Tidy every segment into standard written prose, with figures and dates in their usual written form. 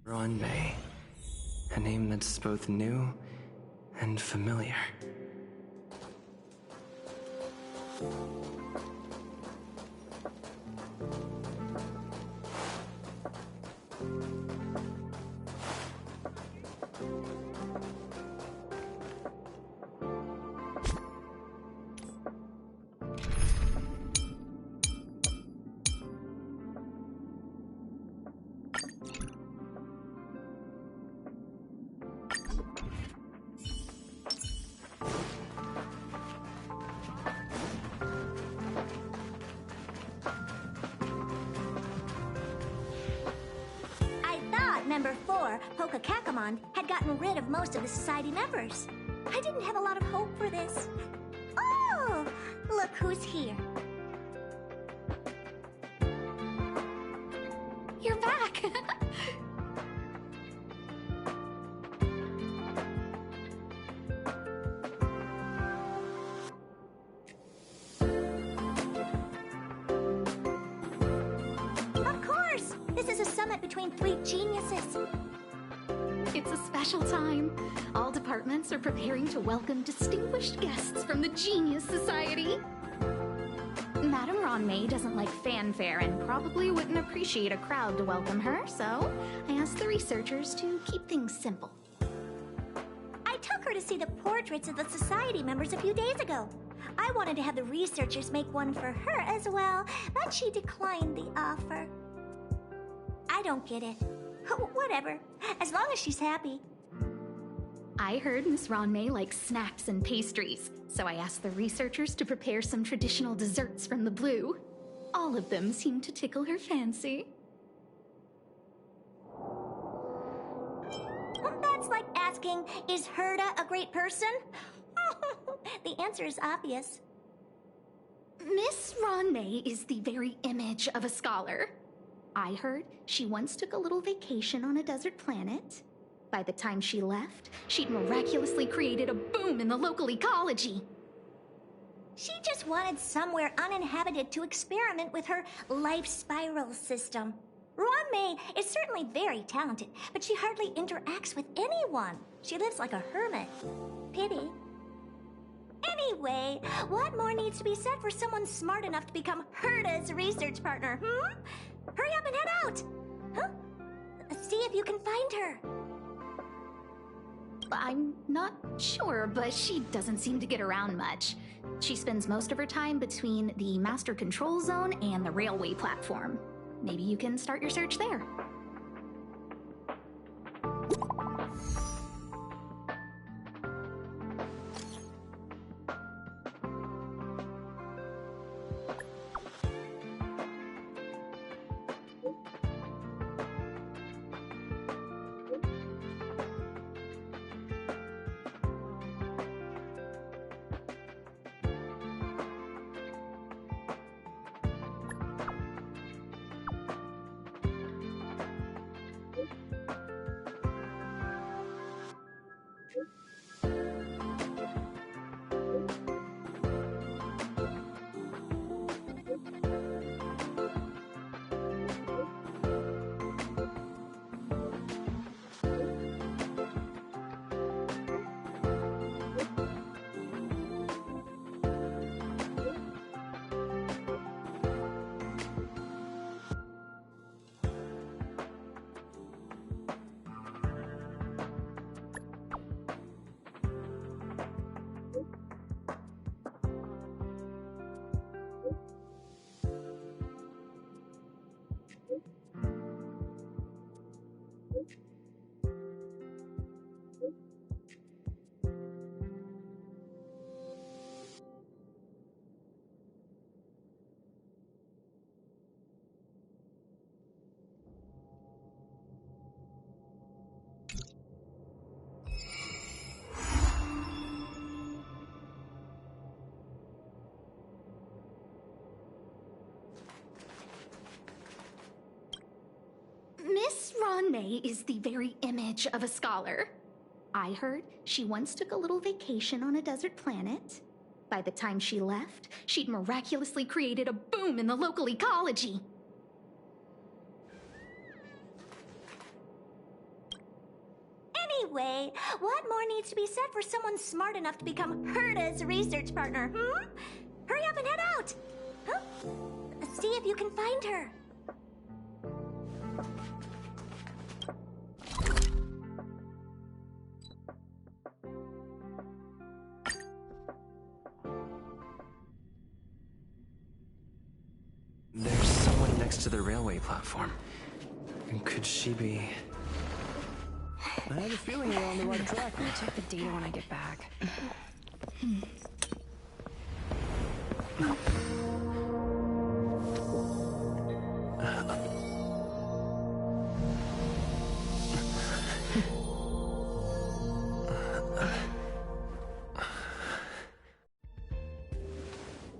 Ruan Mei. A name that's both new and familiar. Number 4, Pokakakamon, had gotten rid of most of the society members. I didn't have a lot of hope for this. Oh, look who's here. You're back! Of course! This is a summit between 3 geniuses. It's a special time. All departments are preparing to welcome distinguished guests from the Genius Society. Madame Ruan Mei doesn't like fanfare and probably wouldn't appreciate a crowd to welcome her, so I asked the researchers to keep things simple. I took her to see the portraits of the society members a few days ago. I wanted to have the researchers make one for her as well, but she declined the offer. I don't get it. Whatever, as long as she's happy. I heard Miss Ruan Mei likes snacks and pastries, so I asked the researchers to prepare some traditional desserts from the blue. All of them seemed to tickle her fancy. That's like asking, is Herda a great person? The answer is obvious. Miss Ruan Mei is the very image of a scholar. I heard she once took a little vacation on a desert planet. By the time she left, she'd miraculously created a boom in the local ecology. She just wanted somewhere uninhabited to experiment with her life spiral system. Ruan Mei is certainly very talented, but she hardly interacts with anyone. She lives like a hermit. Pity. Anyway, what more needs to be said for someone smart enough to become Herda's research partner, Hurry up and head out! Huh? See if you can find her. I'm not sure, but she doesn't seem to get around much. She spends most of her time between the master control zone and the railway platform. Maybe you can start your search there. Miss Ruan Mei is the very image of a scholar. I heard she once took a little vacation on a desert planet. By the time she left, she'd miraculously created a boom in the local ecology. Anyway, what more needs to be said for someone smart enough to become Herta's research partner, Hurry up and head out! Huh? See if you can find her. There's someone next to the railway platform. Could she be... I have a feeling we're on the right track. I'll check the data when I get back.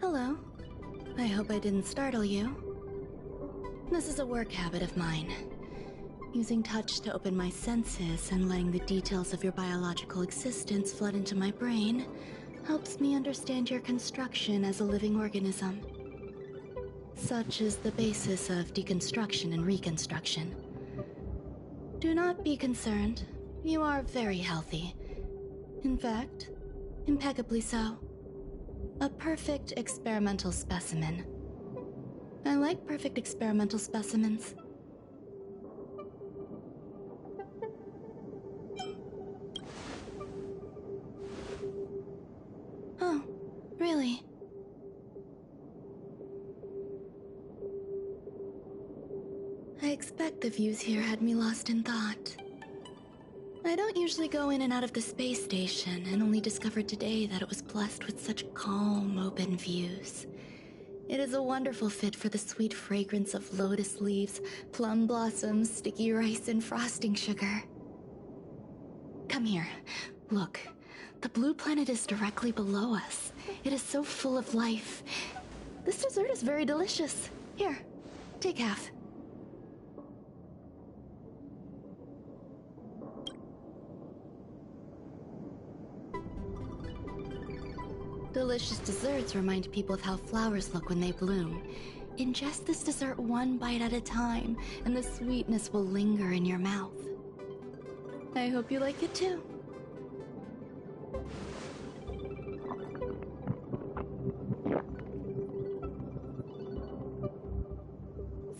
Hello. I hope I didn't startle you. This is a work habit of mine. Using touch to open my senses and letting the details of your biological existence flood into my brain helps me understand your construction as a living organism. Such is the basis of deconstruction and reconstruction. Do not be concerned. You are very healthy. In fact, impeccably so. A perfect experimental specimen. I like perfect experimental specimens. Oh, really? I expect the views here had me lost in thought. I don't usually go in and out of the space station, and only discovered today that it was blessed with such calm, open views. It is a wonderful fit for the sweet fragrance of lotus leaves, plum blossoms, sticky rice, and frosting sugar. Come here. Look. The blue planet is directly below us. It is so full of life. This dessert is very delicious. Here, take half. Delicious desserts remind people of how flowers look when they bloom. Ingest this dessert one bite at a time, and the sweetness will linger in your mouth. I hope you like it too.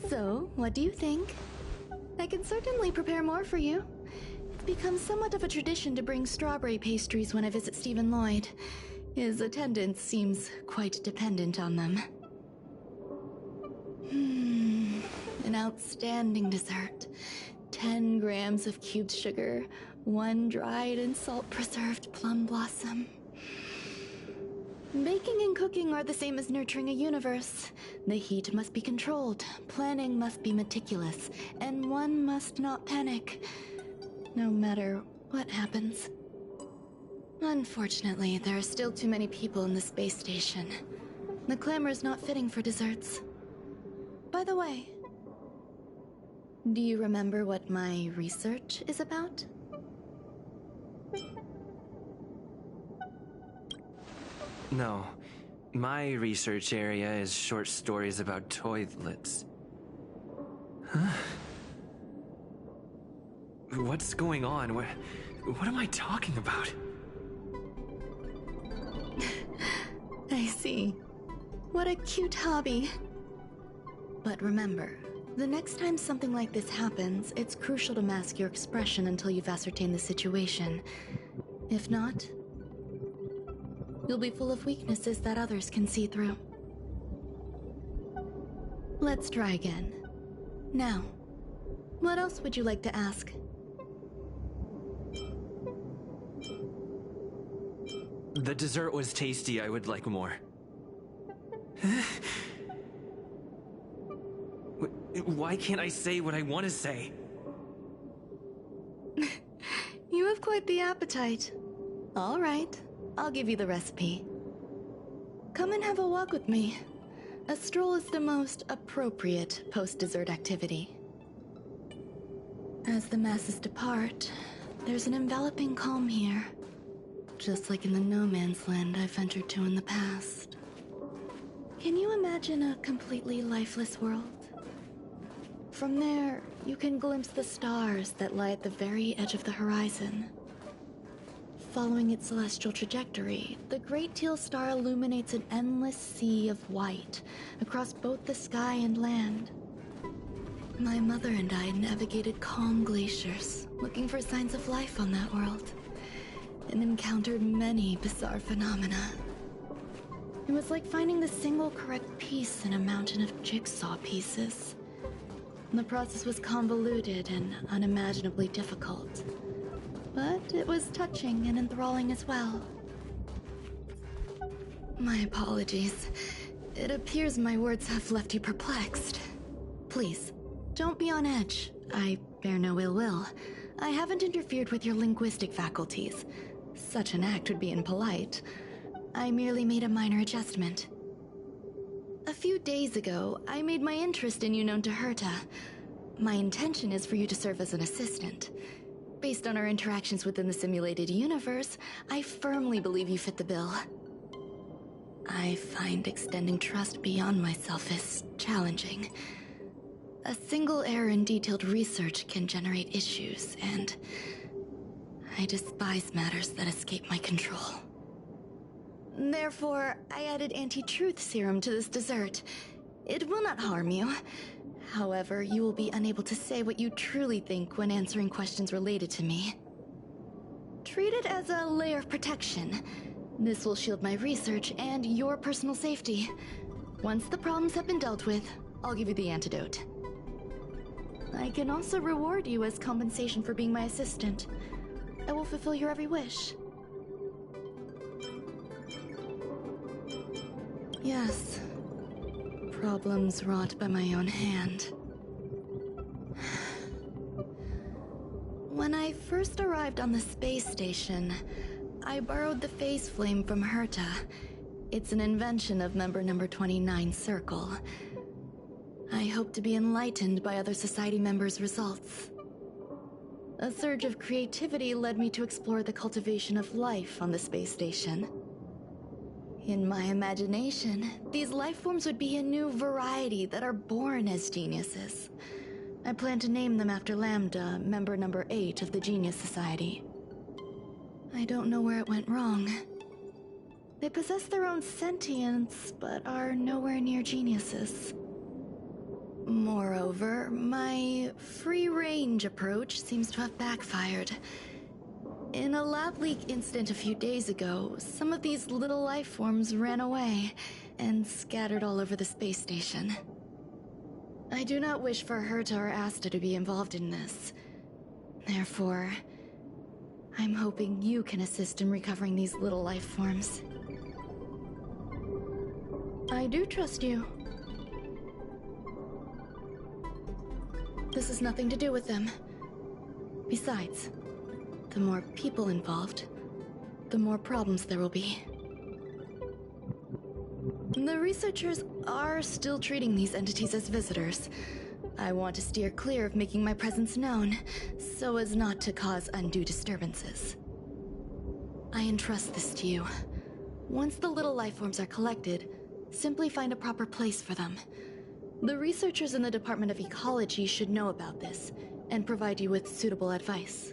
So, what do you think? I can certainly prepare more for you. It's become somewhat of a tradition to bring strawberry pastries when I visit Stephen Lloyd. His attendance seems quite dependent on them. An outstanding dessert. 10 grams of cubed sugar, 1 dried and salt-preserved plum blossom. Baking and cooking are the same as nurturing a universe. The heat must be controlled, planning must be meticulous, and one must not panic, no matter what happens. Unfortunately, there are still too many people in the space station. The clamor is not fitting for desserts. By the way, do you remember what my research is about? No. My research area is short stories about toilets. Huh? What's going on? What am I talking about? I see. What a cute hobby. But remember, the next time something like this happens, it's crucial to mask your expression until you've ascertained the situation. If not, you'll be full of weaknesses that others can see through. Let's try again. Now, what else would you like to ask? The dessert was tasty. I would like more. Why can't I say what I want to say? You have quite the appetite. All right, I'll give you the recipe. Come and have a walk with me. A stroll is the most appropriate post-dessert activity. As the masses depart, there's an enveloping calm here. Just like in the no-man's land I've ventured to in the past. Can you imagine a completely lifeless world? From there, you can glimpse the stars that lie at the very edge of the horizon. following its celestial trajectory, the Great Teal Star illuminates an endless sea of white across both the sky and land. My mother and I navigated calm glaciers, looking for signs of life on that world, and encountered many bizarre phenomena. It was like finding the single correct piece in a mountain of jigsaw pieces. The process was convoluted and unimaginably difficult, but it was touching and enthralling as well. My apologies. It appears my words have left you perplexed. Please, don't be on edge. I bear no ill will. I haven't interfered with your linguistic faculties. Such an act would be impolite. I merely made a minor adjustment. A few days ago, I made my interest in you known to Herta. My intention is for you to serve as an assistant. Based on our interactions within the simulated universe, I firmly believe you fit the bill. I find extending trust beyond myself is challenging. A single error in detailed research can generate issues, and I despise matters that escape my control. Therefore, I added anti-truth serum to this dessert. It will not harm you. However, you will be unable to say what you truly think when answering questions related to me. Treat it as a layer of protection. This will shield my research and your personal safety. Once the problems have been dealt with, I'll give you the antidote. I can also reward you as compensation for being my assistant. I will fulfill your every wish. Yes. Problems wrought by my own hand. When I first arrived on the space station, I borrowed the phase flame from Herta. It's an invention of member number 29 Circle. I hope to be enlightened by other society members' results. A surge of creativity led me to explore the cultivation of life on the space station. In my imagination, these life forms would be a new variety that are born as geniuses. I plan to name them after Lambda, member number 8 of the Genius Society. I don't know where it went wrong. They possess their own sentience, but are nowhere near geniuses. Moreover, my free-range approach seems to have backfired. In a lab leak incident a few days ago, some of these little life forms ran away and scattered all over the space station. I do not wish for Herta or Asta to be involved in this. Therefore, I'm hoping you can assist in recovering these little life forms. I do trust you. This has nothing to do with them. Besides, the more people involved, the more problems there will be. The researchers are still treating these entities as visitors. I want to steer clear of making my presence known, so as not to cause undue disturbances. I entrust this to you. Once the little life forms are collected, simply find a proper place for them. The researchers in the Department of Ecology should know about this, and provide you with suitable advice.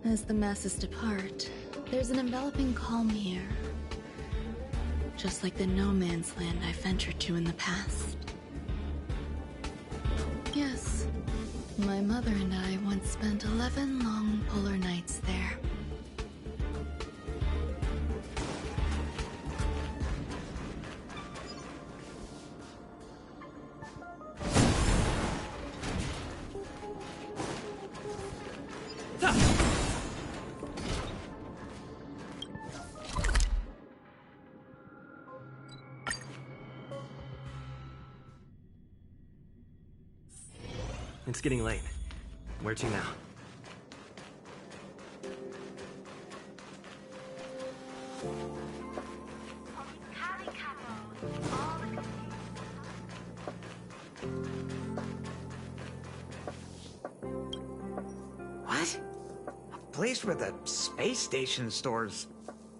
As the masses depart, there's an enveloping calm here. Just like the no-man's land I ventured to in the past. Yes, my mother and I once spent 11 long polar nights there. It's getting late. Where to now? What? A place where the space station stores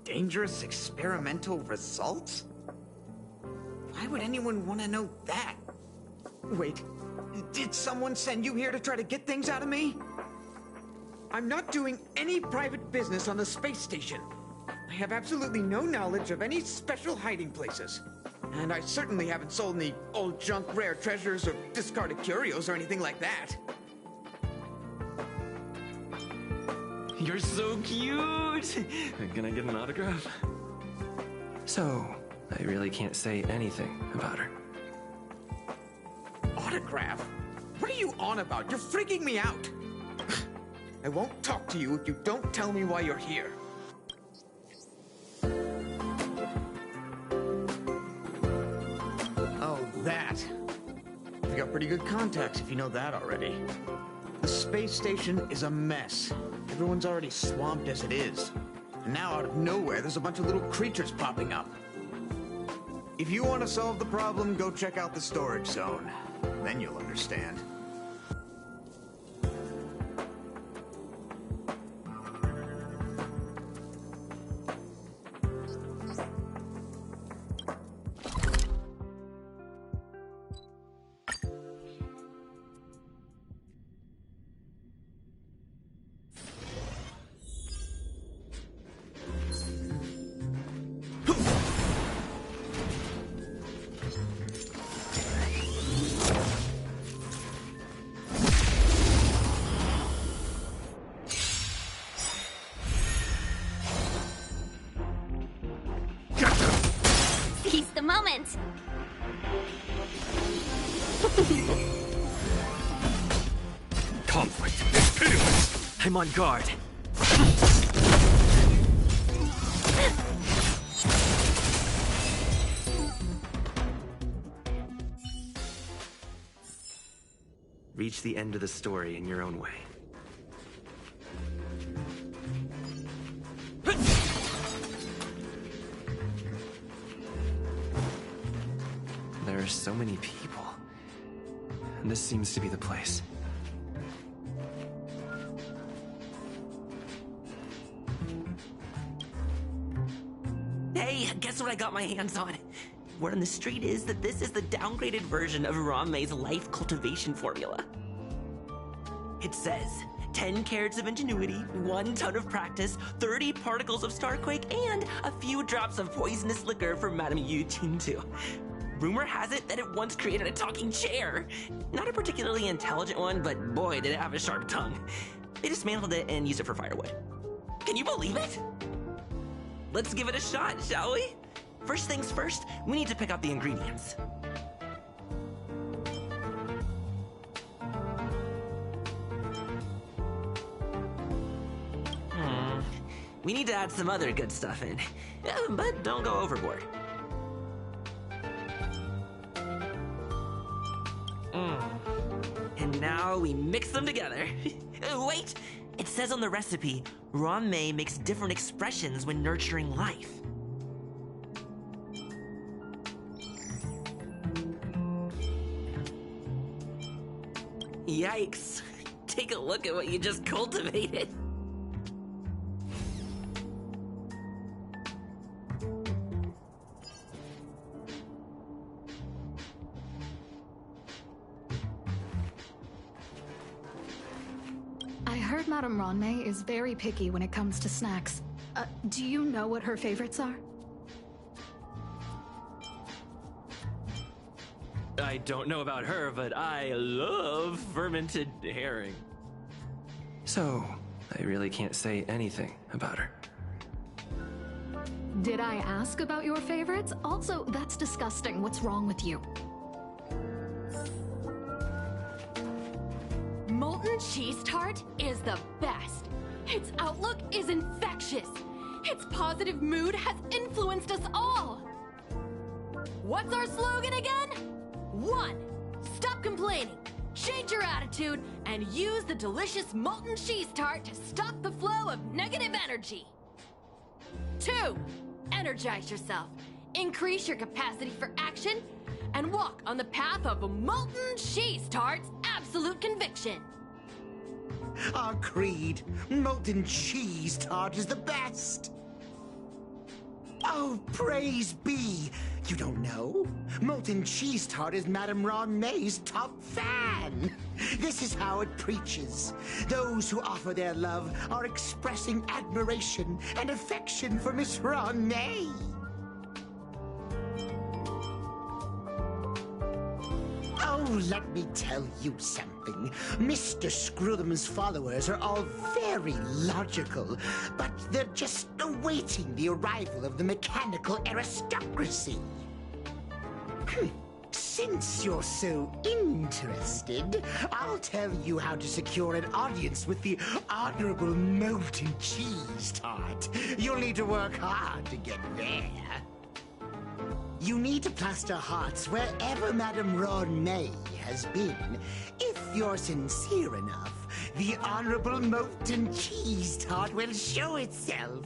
dangerous experimental results? Why would anyone want to know that? Wait, Did someone send you here to try to get things out of me? I'm not doing any private business on the space station. I have absolutely no knowledge of any special hiding places. And I certainly haven't sold any old junk rare treasures or discarded curios or anything like that. You're so cute! Can I get an autograph? So, I really can't say anything about her. Autograph? What are you on about? You're freaking me out! I won't talk to you if you don't tell me why you're here. Oh, that. You've got pretty good contacts if you know that already. The space station is a mess. Everyone's already swamped as it is. And now out of nowhere, there's a bunch of little creatures popping up. If you want to solve the problem, go check out the storage zone. Then you'll understand. Seize the moment! Conflict is pitiless! I'm on guard. Reach the end of the story in your own way. There are so many people. And this seems to be the place. Hey, guess what I got my hands on? Word on the street is that this is the downgraded version of Ruan Mei's life cultivation formula. It says 10 carats of ingenuity, 1 ton of practice, 30 particles of starquake, and a few drops of poisonous liquor for Madame Yu Qingtu. Rumor has it that it once created a talking chair. Not a particularly intelligent one, but boy, did it have a sharp tongue. They dismantled it and used it for firewood. Can you believe it? Let's give it a shot, shall we? First things first, we need to pick out the ingredients. We need to add some other good stuff in, but don't go overboard. And now we mix them together. Wait! It says on the recipe, Ruan Mei makes different expressions when nurturing life. Yikes! Take a look at what you just cultivated. I heard Madame Ruan Mei is very picky when it comes to snacks. Do you know what her favorites are? I don't know about her, but I love fermented herring. So, I really can't say anything about her. Did I ask about your favorites? Also, that's disgusting. What's wrong with you? Molten cheese tart is the best. Its outlook is infectious. Its positive mood has influenced us all. What's our slogan again? 1. Stop complaining. Change your attitude and use the delicious molten cheese tart to stop the flow of negative energy. 2. Energize yourself. Increase your capacity for action and walk on the path of a molten cheese tart's absolute conviction. Our creed, molten cheese tart is the best. Oh, praise be! You don't know? Molten Cheese Tart is Madame Ruan Mei's top fan! This is how it preaches. Those who offer their love are expressing admiration and affection for Miss Ruan Mei. Oh, let me tell you something. Mr. Screwthum's followers are all very logical, but they're just awaiting the arrival of the mechanical aristocracy. Since you're so interested, I'll tell you how to secure an audience with the Honorable Molten Cheese Tart. You'll need to work hard to get there. You need to plaster hearts wherever Madame Ruan Mei has been. If you're sincere enough, the Honorable Molten Cheese Tart will show itself.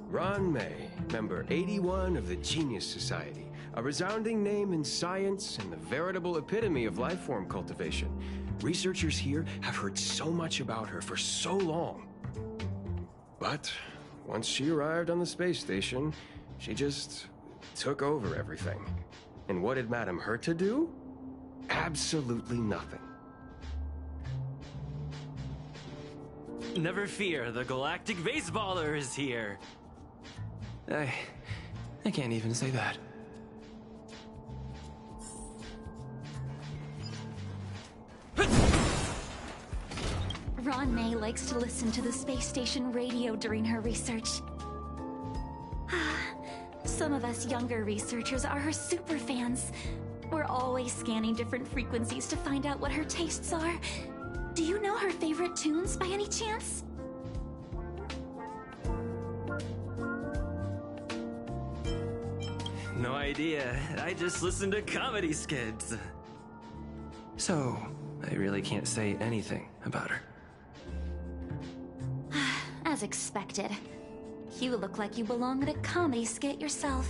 Ruan Mei, member 81 of the Genius Society, a resounding name in science and the veritable epitome of life form cultivation. Researchers here have heard so much about her for so long. But once she arrived on the space station, she just took over everything. And what did Madame hurt to do? Absolutely nothing. Never fear, the galactic baseballer is here. I can't even say that. Ruan Mei likes to listen to the space station radio during her research. Some of us younger researchers are her super fans. We're always scanning different frequencies to find out what her tastes are. Do you know her favorite tunes by any chance? No idea. I just listen to comedy skits. So, I really can't say anything about her. As expected. You look like you belong in a comedy skit yourself.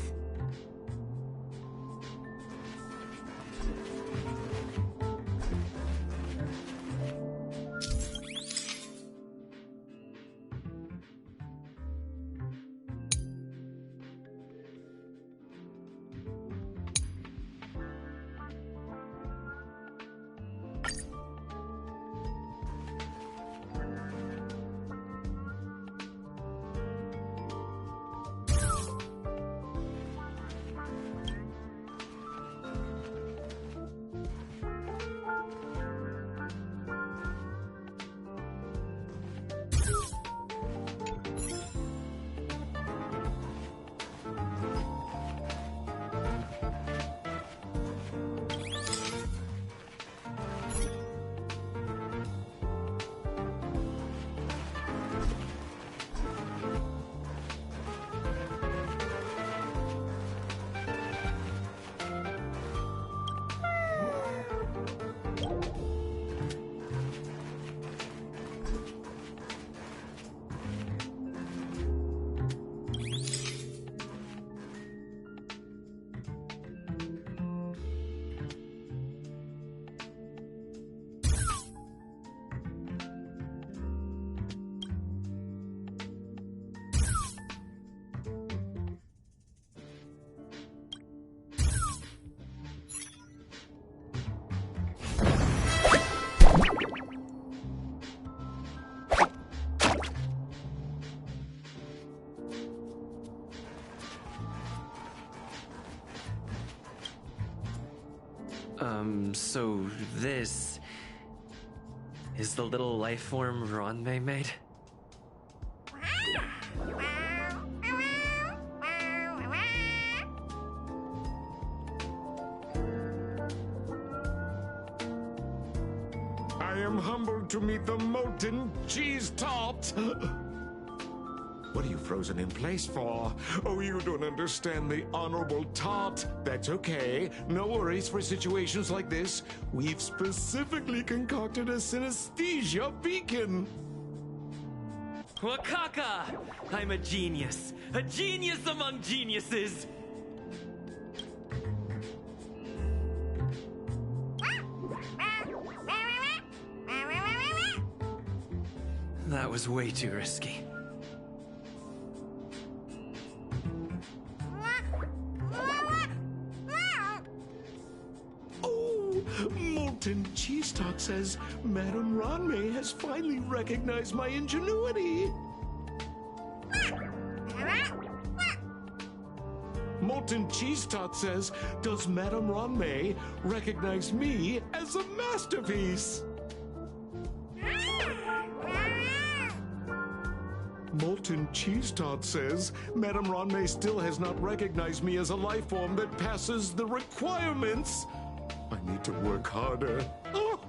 So this is the little life form Ruan Mei made? I am humbled to meet the Molten Cheese Tart. What are you frozen in place for? Oh, you don't understand the Honorable Tart. That's okay. No worries for situations like this. We've specifically concocted a synesthesia beacon. Wakaka! I'm a genius. A genius among geniuses! That was way too risky. Oh, Molten Cheese Tot says Madame Ruan Mei has finally recognized my ingenuity. Molten Cheese Tot says, does Madame Ruan Mei recognize me as a masterpiece? Molten Cheese Tot says, Madame Ruan Mei still has not recognized me as a life form that passes the requirements. I need to work harder. Oh,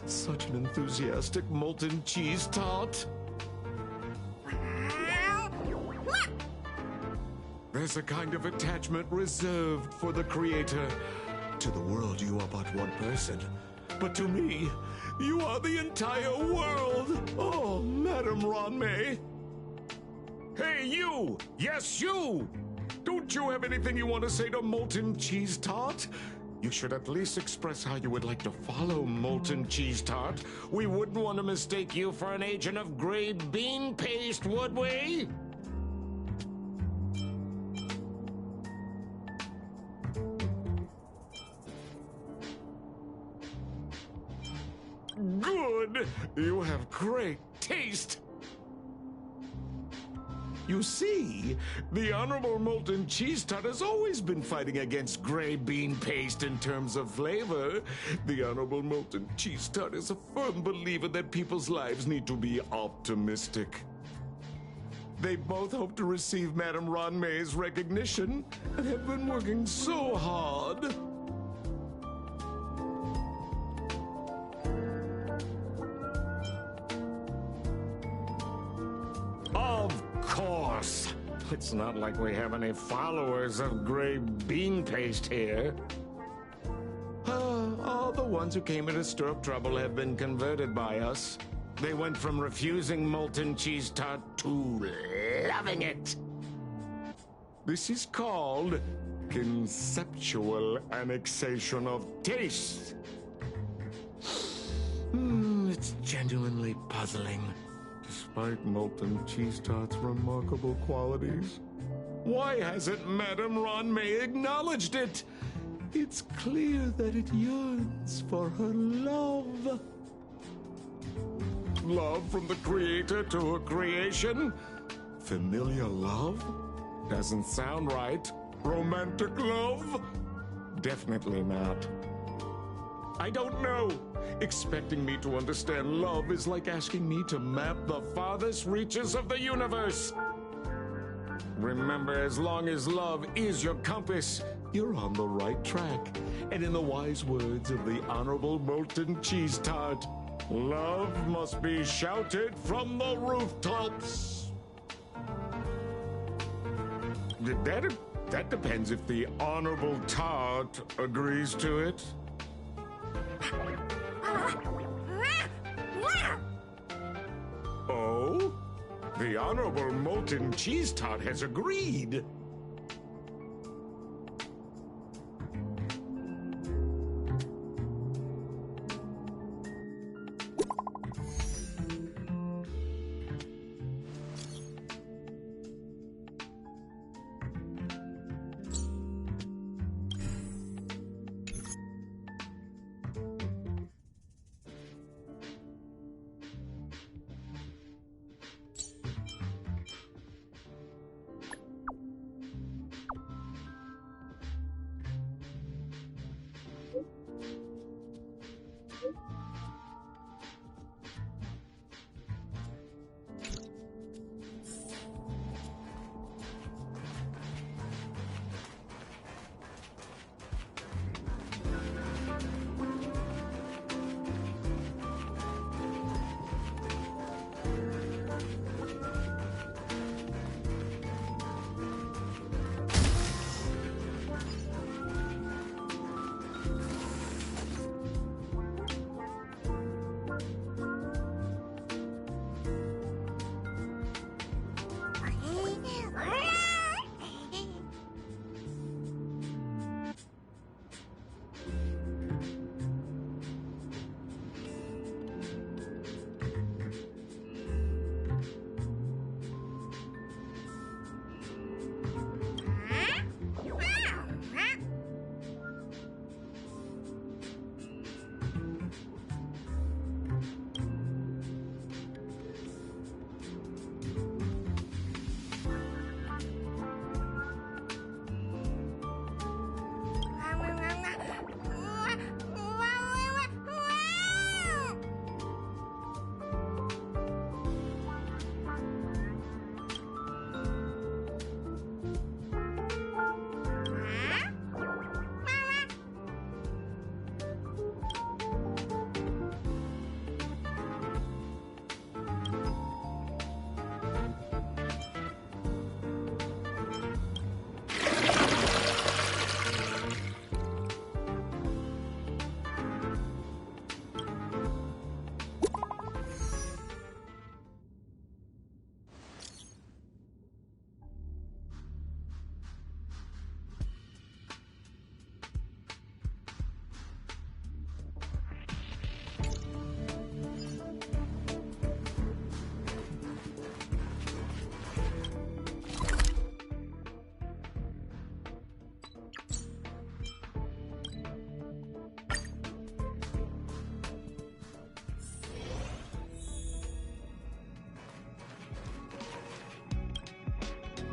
such an enthusiastic Molten Cheese Tot. There's a kind of attachment reserved for the creator. To the world, you are but one person. But to me, you are the entire world. Oh, Madame Ruan Mei. Hey, you! Yes, you! Don't you have anything you want to say to Molten Cheese Tot? You should at least express how you would like to follow Molten Cheese Tot. We wouldn't want to mistake you for an agent of gray bean paste, would we? Good! You have great taste! You see, the Honorable Molten Cheese Tot has always been fighting against gray bean paste in terms of flavor. The Honorable Molten Cheese Tot is a firm believer that people's lives need to be optimistic. They both hope to receive Madame Ruan Mei's recognition and have been working so hard. Of course. It's not like we have any followers of gray bean paste here. All the ones who came in to stir up trouble have been converted by us. They went from refusing Molten Cheese Tot to loving it. This is called conceptual annexation of taste. It's genuinely puzzling. Despite Molten Cheese Tot's remarkable qualities, why hasn't Madame Ruan Mei acknowledged it? It's clear that it yearns for her love. Love from the creator to her creation? Familiar love? Doesn't sound right. Romantic love? Definitely not. I don't know. Expecting me to understand love is like asking me to map the farthest reaches of the universe. Remember, as long as love is your compass, you're on the right track. And in the wise words of the Honorable Molten Cheese Tot, love must be shouted from the rooftops. That depends if the Honorable Tart agrees to it. Oh? The Honorable Molten Cheese Tot has agreed.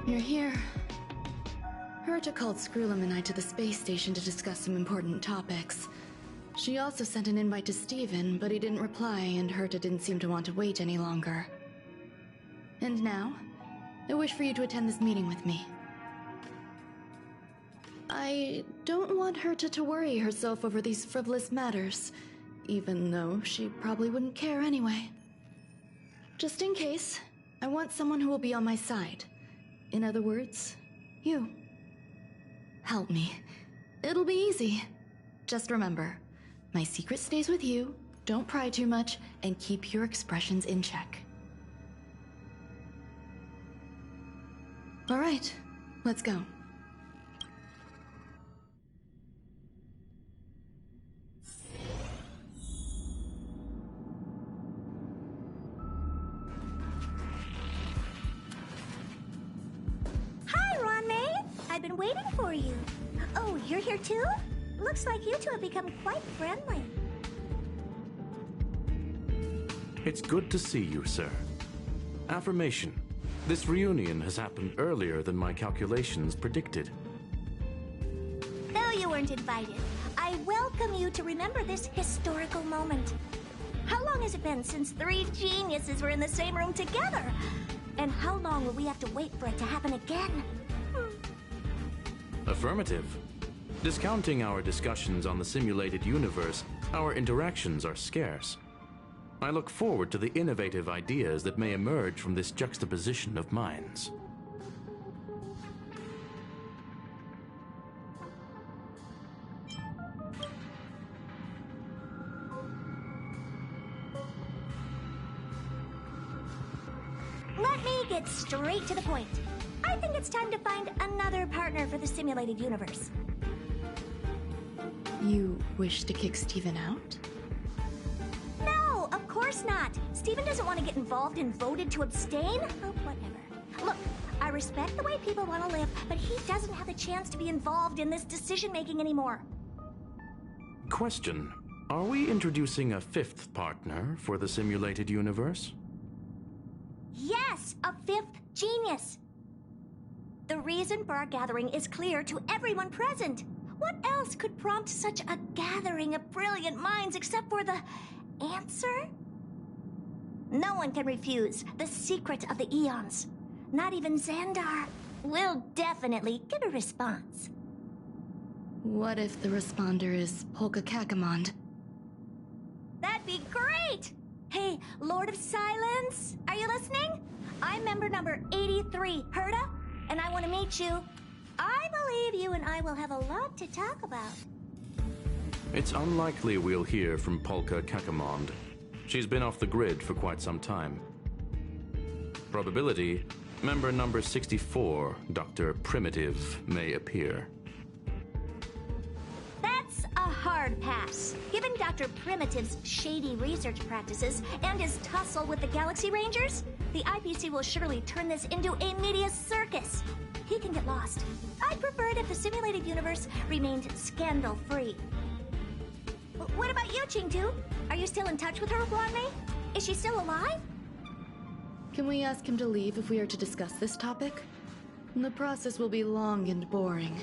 You're here. Herta called Screwlum and I to the space station to discuss some important topics. She also sent an invite to Steven, but he didn't reply, and Herta didn't seem to want to wait any longer. And now, I wish for you to attend this meeting with me. I don't want Herta to worry herself over these frivolous matters, even though she probably wouldn't care anyway. Just in case, I want someone who will be on my side. In other words, you. Help me. It'll be easy. Just remember, my secret stays with you, don't pry too much, and keep your expressions in check. All right, let's go. Hi, Ruan Mei. I've been waiting for you. Oh, you're here too? Looks like you two have become quite friendly. It's good to see you, sir. Affirmation. This reunion has happened earlier than my calculations predicted. Though you weren't invited, I welcome you to remember this historical moment. How long has it been since 3 geniuses were in the same room together? And how long will we have to wait for it to happen again? Affirmative. Discounting our discussions on the simulated universe, our interactions are scarce. I look forward to the innovative ideas that may emerge from this juxtaposition of minds. Let me get straight to the point. I think it's time to find another partner for the simulated universe. You wish to kick Steven out? No, of course not. Steven doesn't want to get involved and voted to abstain. Oh, whatever. Look, I respect the way people want to live, but he doesn't have the chance to be involved in this decision-making anymore. Question. Are we introducing a 5th partner for the simulated universe? Yes, a 5th genius. The reason for our gathering is clear to everyone present. What else could prompt such a gathering of brilliant minds except for the answer? No one can refuse the secret of the eons. Not even Xandar. We'll definitely get a response. What if the responder is Polka Kakamond? That'd be great! Hey, Lord of Silence, are you listening? I'm member number 83, Herta, and I want to meet you. I believe you and I will have a lot to talk about. It's unlikely we'll hear from Polka Kakamond. She's been off the grid for quite some time. Probability, member number 64, Dr. Primitive, may appear. That's a hard pass. Given Dr. Primitive's shady research practices and his tussle with the Galaxy Rangers, the IPC will surely turn this into a media circus. He can get lost. I'd prefer it if the simulated universe remained scandal-free. What about you, Chengdu? Are you still in touch with her, Ruan Mei? Is she still alive? Can we ask him to leave if we are to discuss this topic? The process will be long and boring.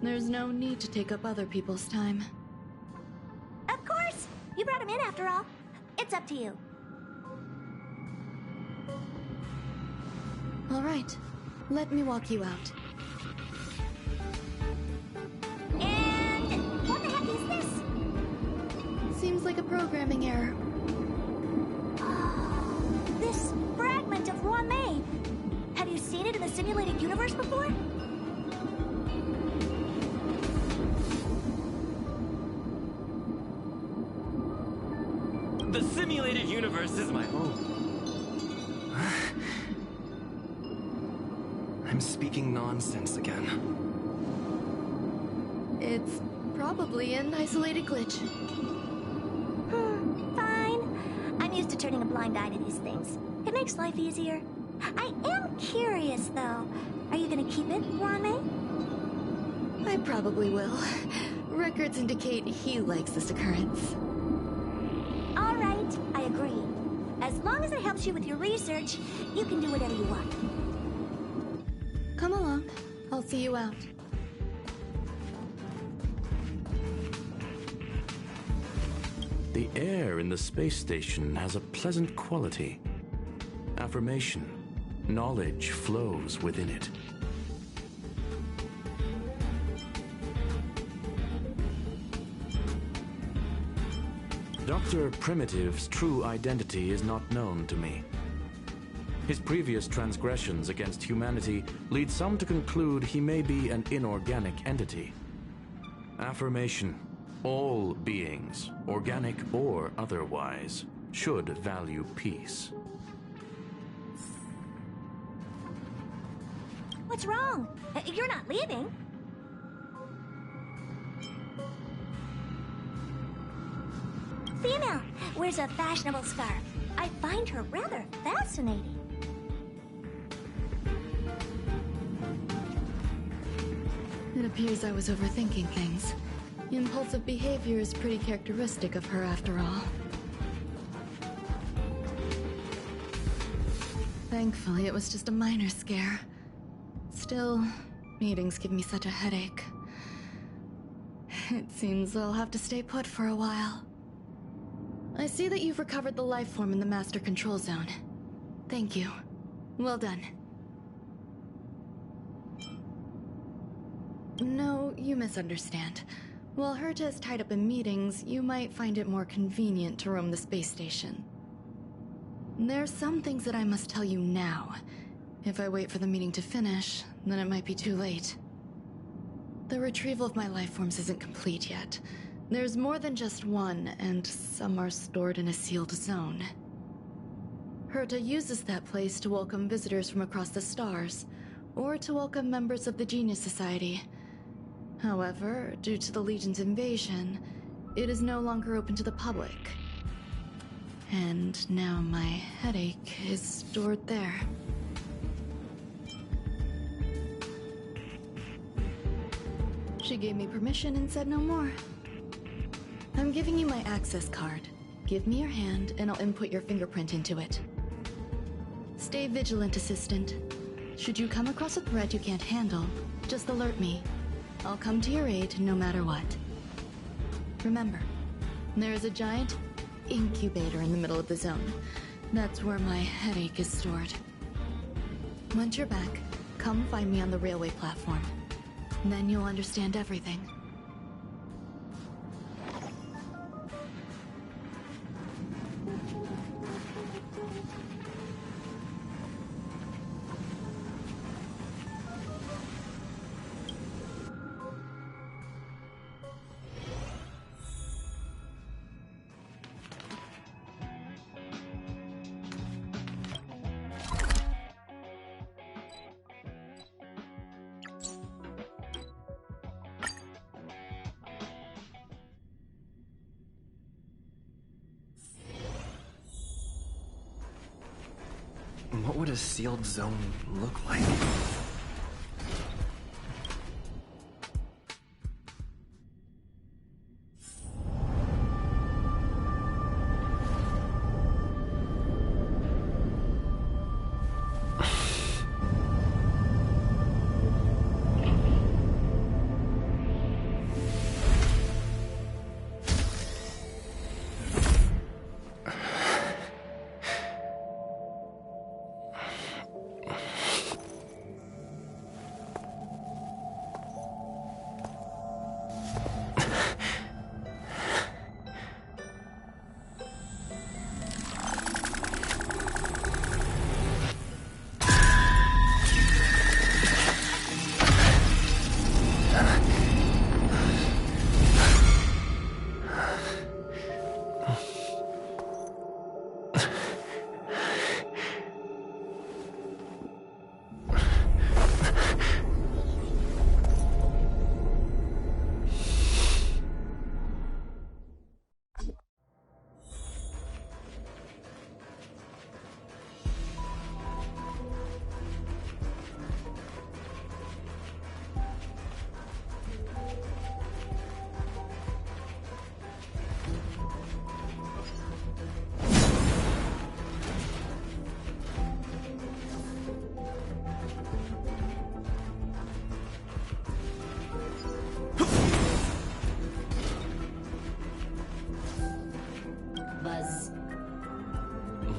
There's no need to take up other people's time. Of course! You brought him in after all. It's up to you. All right. Let me walk you out. And what the heck is this? Seems like a programming error. This fragment of Ruan Mei. Have you seen it in the simulated universe before? The simulated universe is my home. I'm speaking nonsense again. It's probably an isolated glitch. Fine. I'm used to turning a blind eye to these things. It makes life easier. I am curious, though. Are you gonna keep it, Ruan Mei? I probably will. Records indicate he likes this occurrence. All right, I agree. As long as it helps you with your research, you can do whatever you want. see you out. The air in the space station has a pleasant quality. Affirmation. Knowledge flows within it. Dr. Primitive's true identity is not known to me. His previous transgressions against humanity lead some to conclude he may be an inorganic entity. Affirmation. All beings, organic or otherwise, should value peace. What's wrong? You're not leaving. Female, wears a fashionable scarf. I find her rather fascinating. It appears I was overthinking things. Impulsive behavior is pretty characteristic of her after all. Thankfully, it was just a minor scare. Still, meetings give me such a headache. It seems I'll have to stay put for a while. I see that you've recovered the life form in the Master Control Zone. Thank you. Well done. No, you misunderstand. While Herta is tied up in meetings, you might find it more convenient to roam the space station. There's some things that I must tell you now. If I wait for the meeting to finish, then it might be too late. The retrieval of my life forms isn't complete yet. There's more than just one, and some are stored in a sealed zone. Herta uses that place to welcome visitors from across the stars, or to welcome members of the Genius Society. However, due to the Legion's invasion, it is no longer open to the public. And now my headache is stored there. She gave me permission and said no more. I'm giving you my access card. Give me your hand and I'll input your fingerprint into it. Stay vigilant, Assistant. Should you come across a threat you can't handle, just alert me. I'll come to your aid no matter what. Remember, there is a giant incubator in the middle of the zone. That's where my headache is stored. Once you're back, come find me on the railway platform. Then you'll understand everything. What would a sealed zone look like?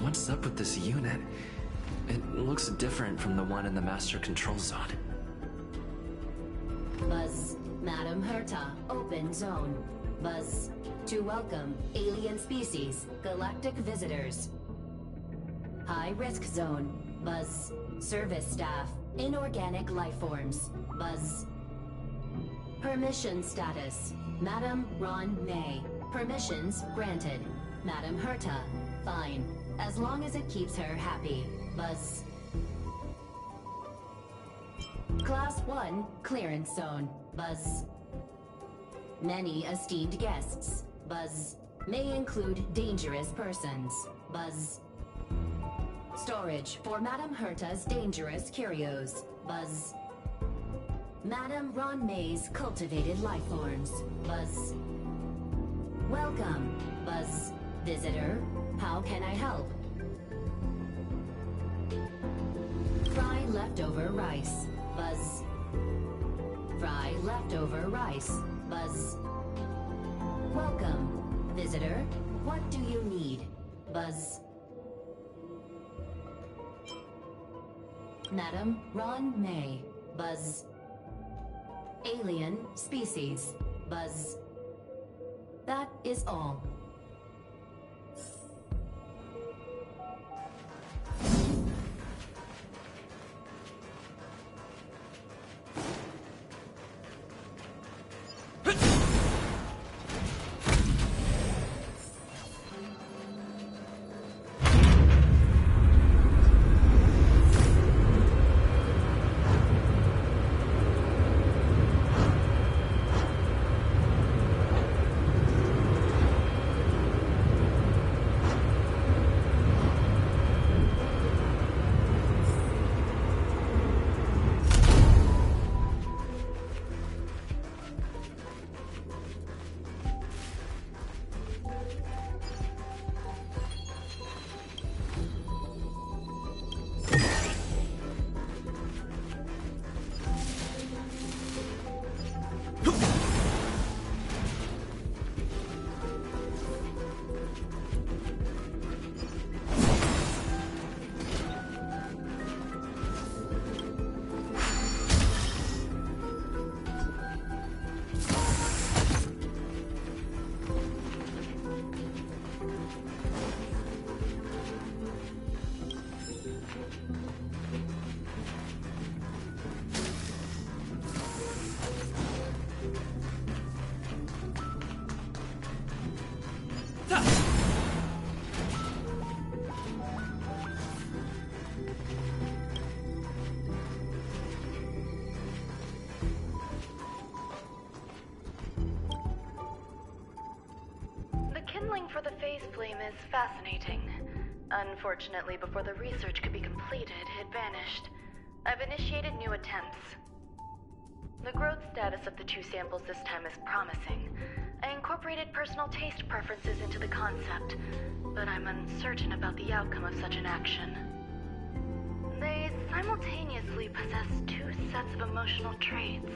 What's up with this unit? It looks different from the one in the Master Control Zone. Buzz, Madam Herta, open zone. Buzz, to welcome alien species, galactic visitors. High risk zone. Buzz, service staff, inorganic life forms. Buzz. Permission status. Madam Ruan Mei. Permissions granted. Madam Herta, fine. As long as it keeps her happy. Buzz. Class 1, clearance zone. Buzz. Many esteemed guests. Buzz. May include dangerous persons. Buzz. Storage for Madam Herta's dangerous curios. Buzz. Madam Ruan Mei's cultivated life forms. Buzz. Welcome. Buzz. Visitor, how can I help? Fry leftover rice. Buzz. Fry leftover rice. Buzz. Welcome. Visitor, what do you need? Buzz. Madam Ruan Mei. Buzz. Alien species. Buzz. That is all. For the phase flame is fascinating. Unfortunately, before the research could be completed, it vanished. I've initiated new attempts. The growth status of the two samples this time is promising. I incorporated personal taste preferences into the concept, but I'm uncertain about the outcome of such an action. They simultaneously possess two sets of emotional traits.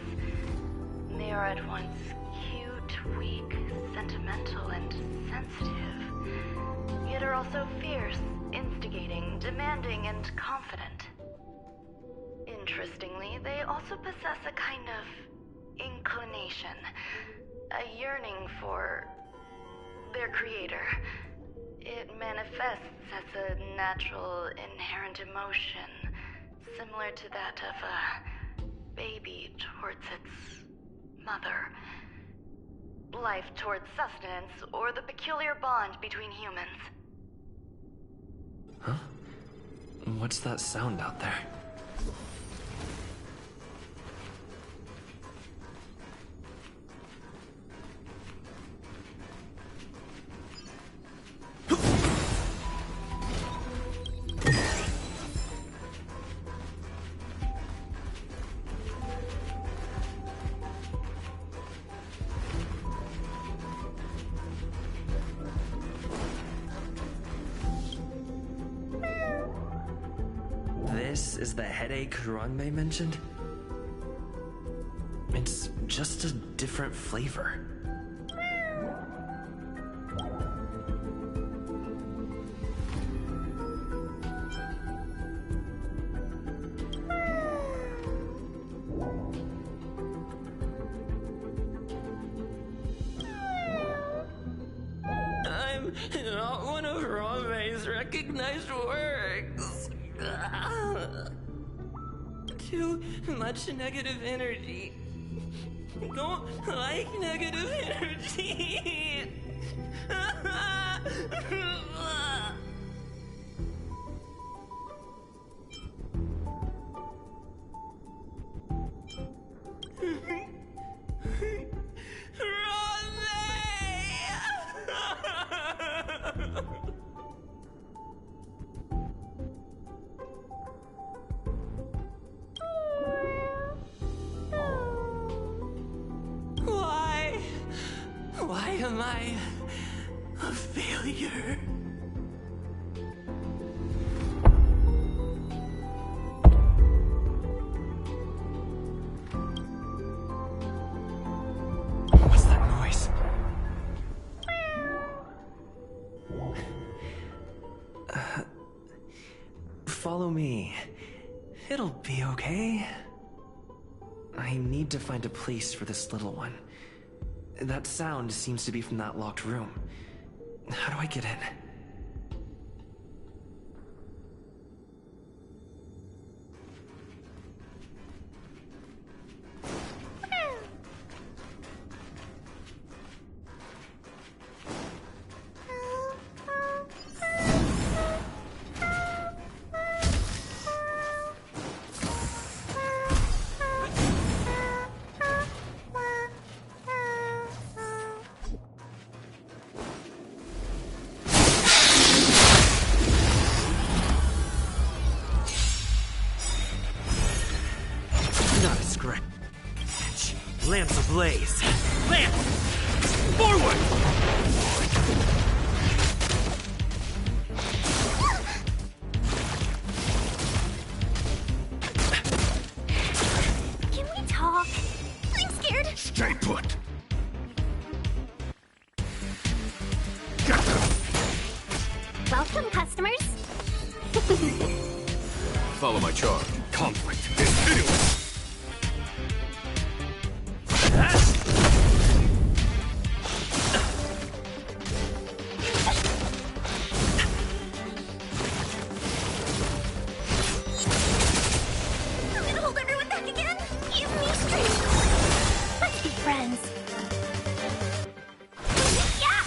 They are at once cute, weak, sentimental, and sensitive, yet are also fierce, instigating, demanding, and confident. Interestingly, they also possess a kind of inclination, a yearning for their creator. It manifests as a natural, inherent emotion, similar to that of a baby towards its mother. Life towards sustenance, or the peculiar bond between humans. Huh? What's that sound out there? This is the headache Ruan Mei mentioned? It's just a different flavor. unrecognized works. Too much negative energy. Don't like negative energy. Ruan Mei! Why am I a failure? What's that noise? Follow me. It'll be okay. I need to find a place for this little one. That sound seems to be from that locked room. How do I get in? Lance ablaze! Lance! Forward! Can we talk? I'm scared. Stay put. Welcome, customers. Follow my charge. Conflict is imminent. I'm gonna hold everyone back again. Give me strength. Let's be friends. Yeah!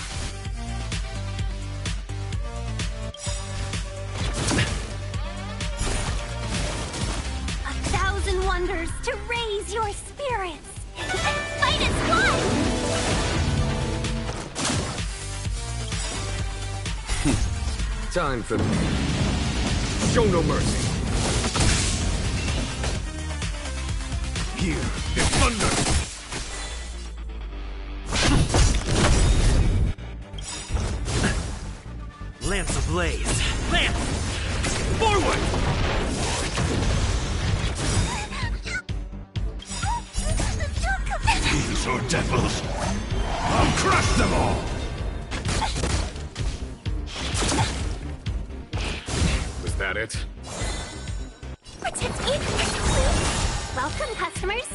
1,000 wonders to raise your spirits. And fight as one! Time for me. Show no mercy. Here is thunder. Lance ablaze! Lance! Forward! These are devils. I'll crush them all. Was that it? Protect me, please. Welcome, customers.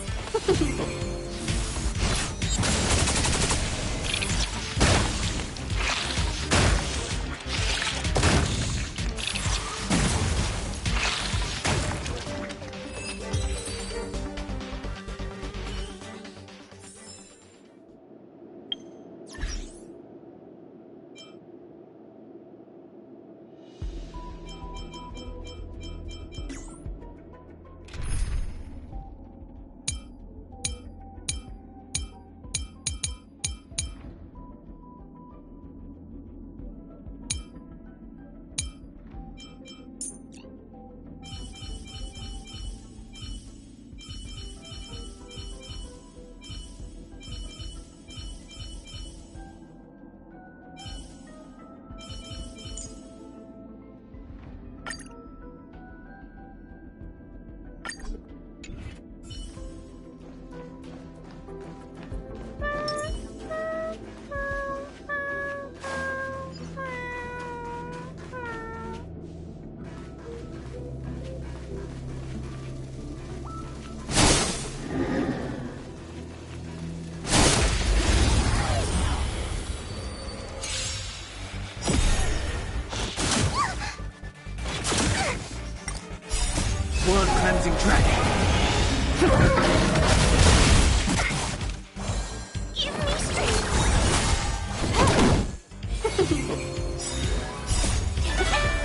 World cleansing dragon. Give me strength.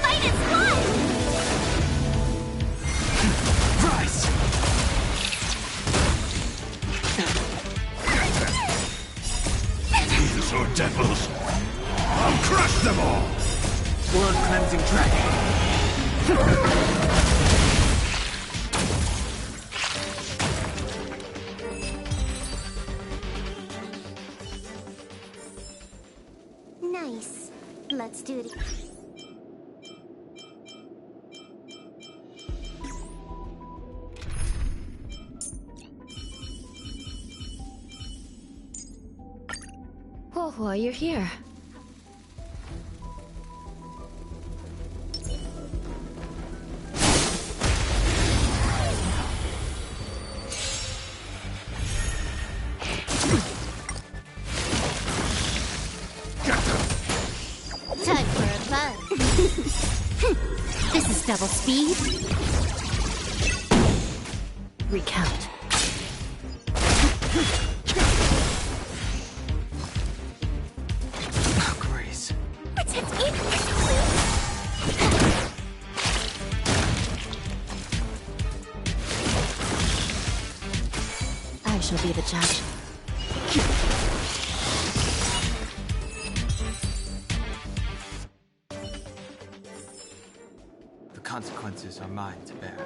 Fight is fun. Rise. These are devils. I'll crush them all. World cleansing dragon. Nice. Let's do it. Huohuo, you're here. Time for a fun. This is double speed. Recount. Oh, Grace. Protect me. I shall be the judge. The consequences are mine to bear.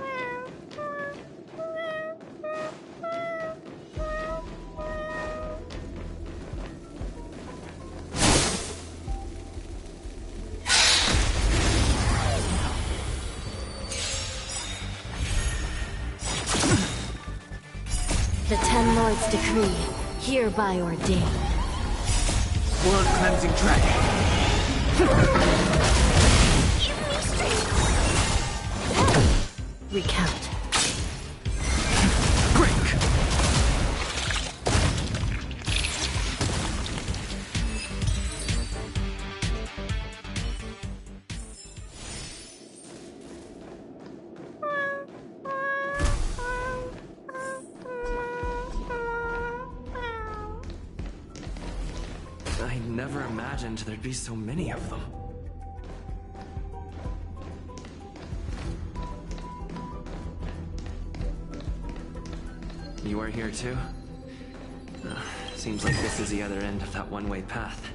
The Ten Lords' decree, hereby ordained. World cleansing dragon. Recount. Break. I never imagined there'd be so many of them. You are here too? Seems like this is the other end of that one-way path.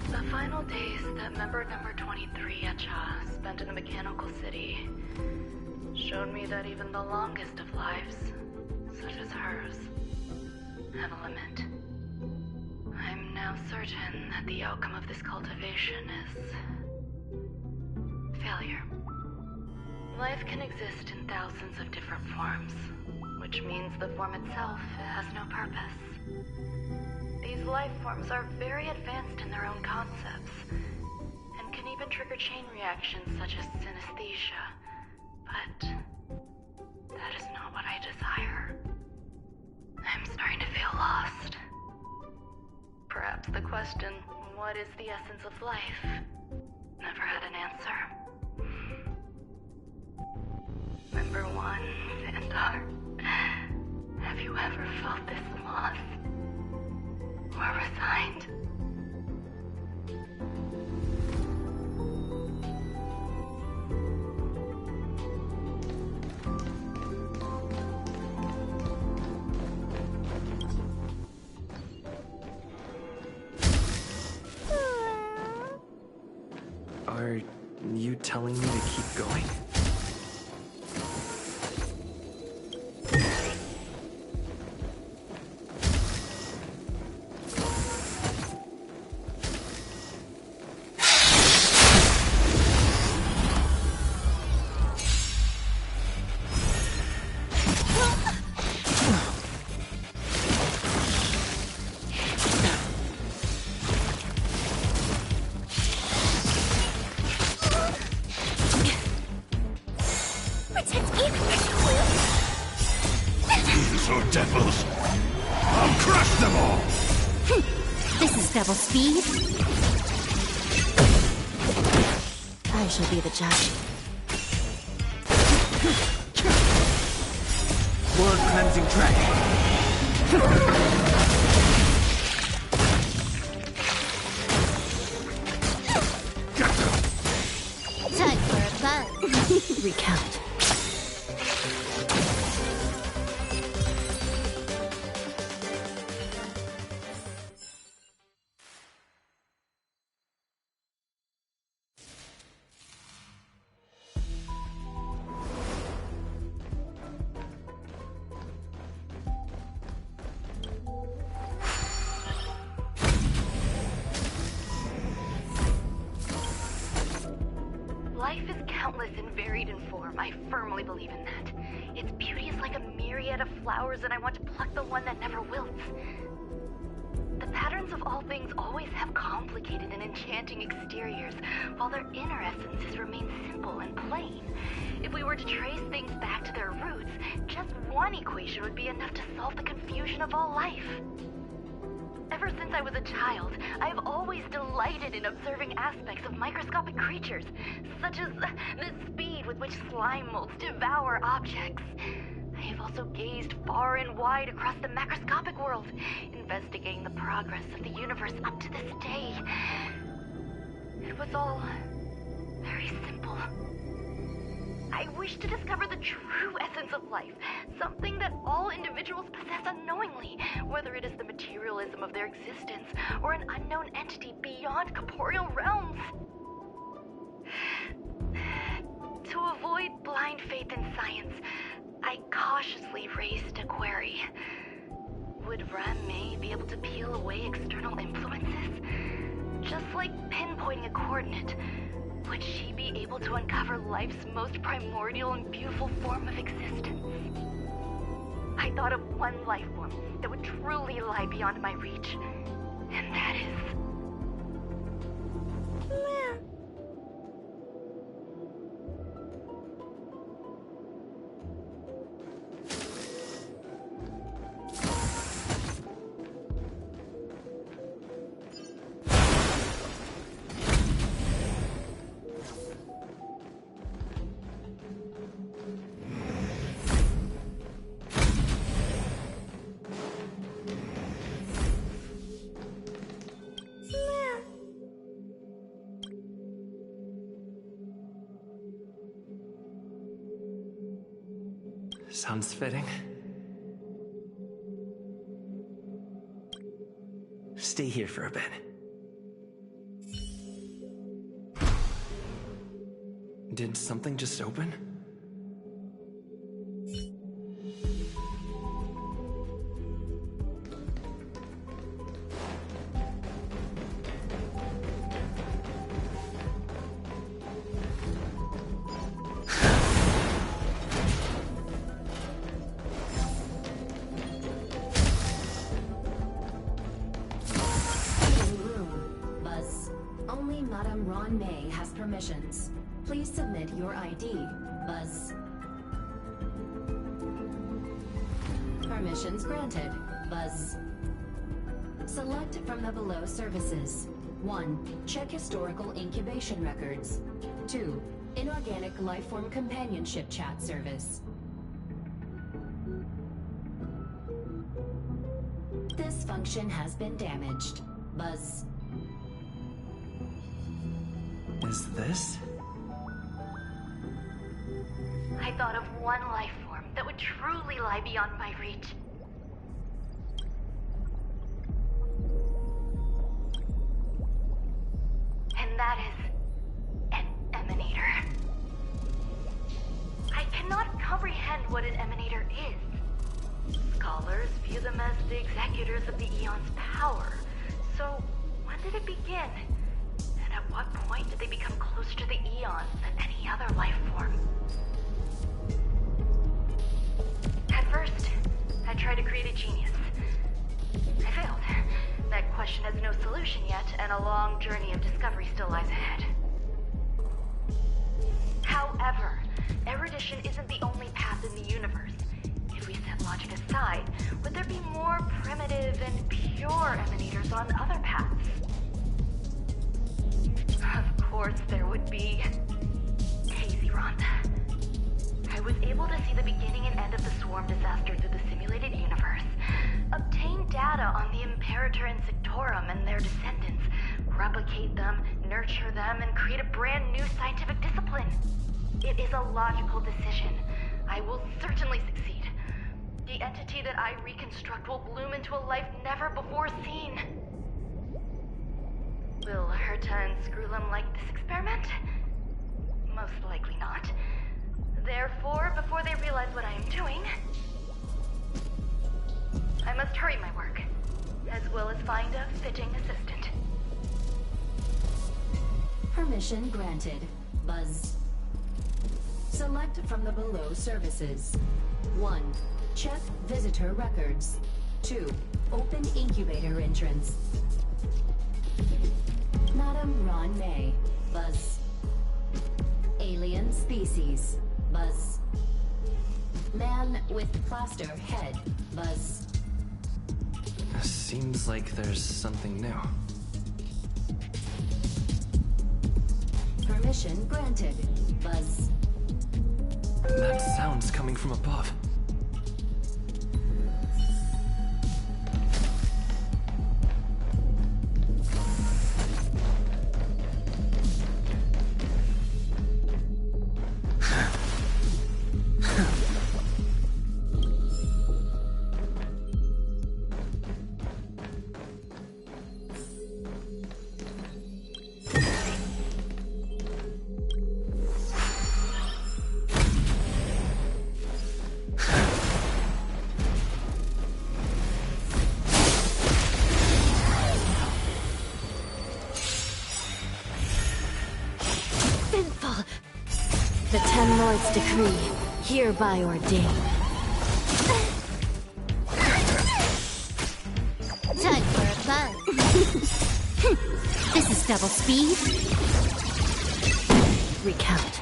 The final days that member number 23 Echa spent in the mechanical city showed me that even the longest of lives, such as hers, have a limit. I'm now certain that the outcome of this cultivation is failure. Life can exist in thousands of different forms, which means the form itself has no purpose. These life forms are very advanced in their own concepts, and can even trigger chain reactions such as synesthesia. But that is not what I desire. I'm starting to feel lost. Perhaps the question, what is the essence of life, never had an answer. Member 1, Vandar, have you ever felt this lost? Or resigned? Are you telling me to keep going? These are devils. I'll crush them all! This is double speed. I shall be the judge. Blood cleansing track. Time for a buzz. Recount. Life is countless and varied in form. I firmly believe in that. Its beauty is like a myriad of flowers, and I want to pluck the one that never wilts. The patterns of all things always have complicated and enchanting exteriors, while their inner essences remain simple and plain. If we were to trace things back to their roots, just one equation would be enough to solve the confusion of all life. Ever since I was a child, I have always delighted in observing aspects of microscopic creatures, such as the speed with which slime molds devour objects. I have also gazed far and wide across the macroscopic world, investigating the progress of the universe up to this day. It was all very simple. I wish to discover the true essence of life, something that all individuals possess unknowingly, whether it is the materialism of their existence or an unknown entity beyond corporeal realms. To avoid blind faith in science, I cautiously raised a query. Would Ruan Mei be able to peel away external influences? Just like pinpointing a coordinate, would she be able to uncover life's most primordial and beautiful form of existence? I thought of one life form that would truly lie beyond my reach, and that is... Sounds fitting. Stay here for a bit. Did something just open? Ruan Mei has permissions. Please submit your ID, Buzz. Permissions granted, Buzz. Select from the below services. 1. Check historical incubation records. 2. Inorganic lifeform companionship chat service. This function has been damaged. Buzz. Is this? I thought of one life form that would truly lie beyond my reach. And that is an emanator. I cannot comprehend what an emanator is. Scholars view them as the executors of the Eon's power. So, when did it begin? And at what point did they become closer to the Eons than any other life form? At first, I tried to create a genius. I failed. That question has no solution yet, and a long journey of discovery still lies ahead. However, erudition isn't the only path in the universe. If we set logic aside, would there be more primitive and pure emanators on other paths? Of course there would be. Hazy Rhonda. I was able to see the beginning and end of the swarm disaster through the simulated universe, obtain data on the Imperator and Sectorum and their descendants, replicate them, nurture them, and create a brand new scientific discipline. It is a logical decision. I will certainly succeed. The entity that I reconstruct will bloom into a life never before seen. Will Herta and Screwlum like this experiment? Most likely not. Therefore, before they realize what I am doing, I must hurry my work, as well as find a fitting assistant. Permission granted. Buzz. Select from the below services. 1. Check visitor records. 2. Open incubator entrance. Madam Ruan Mei. Buzz. Alien species. Buzz. Man with plaster head. Buzz. Seems like there's something new. Permission granted. Buzz. That sound's coming from above. The Ten Lords decree, hereby ordained. Time for a buzz. This is double speed. Recount.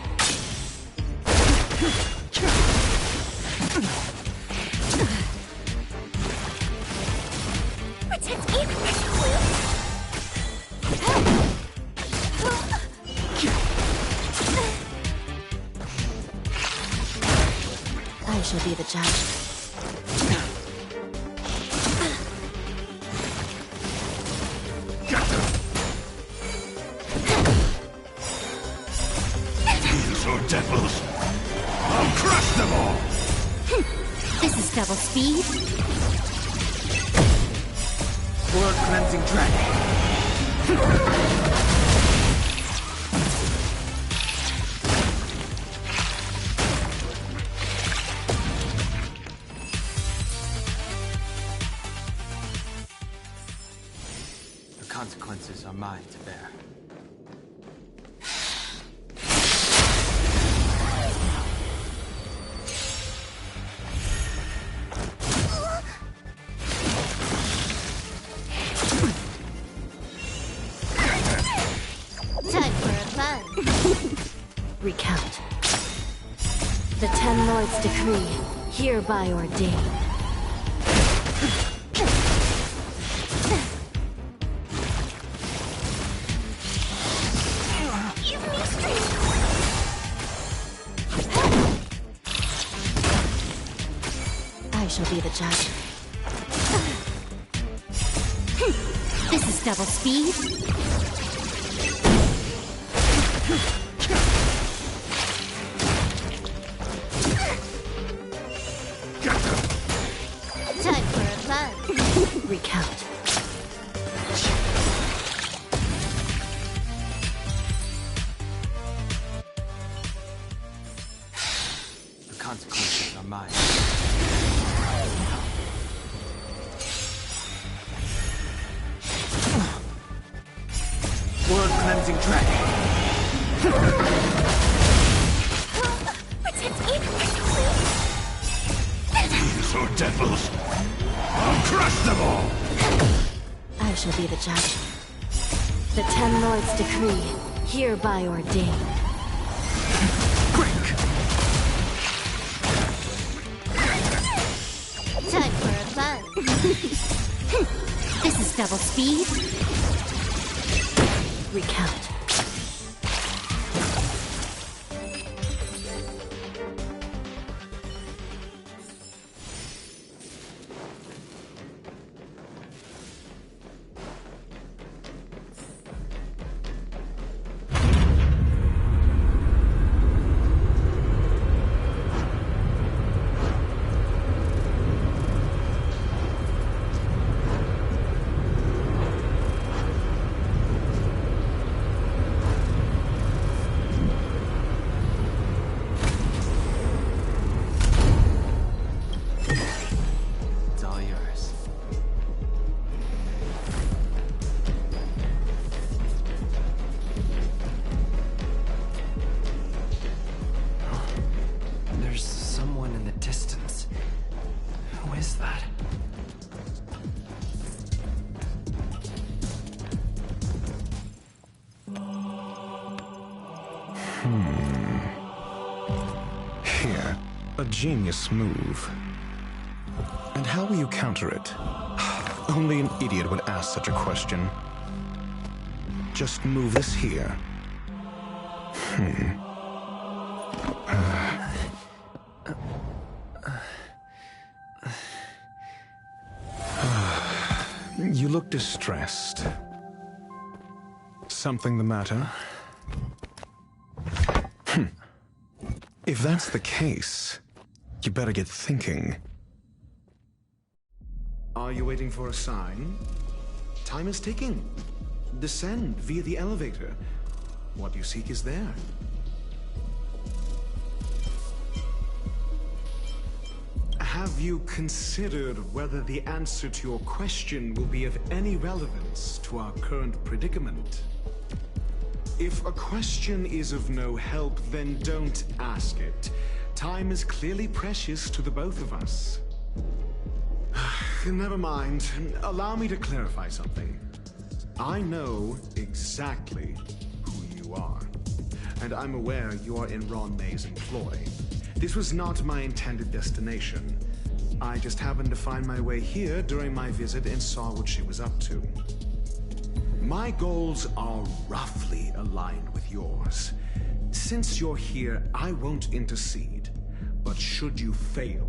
Protect me from this clue. I shall be the judge. These are devils. I'll crush them all. This is double speed. Blood cleansing dragon. Consequences are mine to bear. Time for a buzz. Recount. The Ten Lords decree, hereby ordained. I shall be the judge. This is double speed. Time for a buzz. Recount. The consequences are mine. Blood cleansing dragon. Protect me from this clue. These are devils. I'll crush them all. I shall be the judge. The Ten Lords decree, hereby ordained. This is double speed. Recount. A genius move. And how will you counter it? Only an idiot would ask such a question. Just move this here. You look distressed. Something the matter? If that's the case, you better get thinking. Are you waiting for a sign? Time is ticking. Descend via the elevator. What you seek is there. Have you considered whether the answer to your question will be of any relevance to our current predicament? If a question is of no help, then don't ask it. Time is clearly precious to the both of us. Never mind. Allow me to clarify something. I know exactly who you are, and I'm aware you are in Ruan Mei's employ. This was not my intended destination. I just happened to find my way here during my visit and saw what she was up to. My goals are roughly aligned with yours. Since you're here, I won't intercede. But should you fail,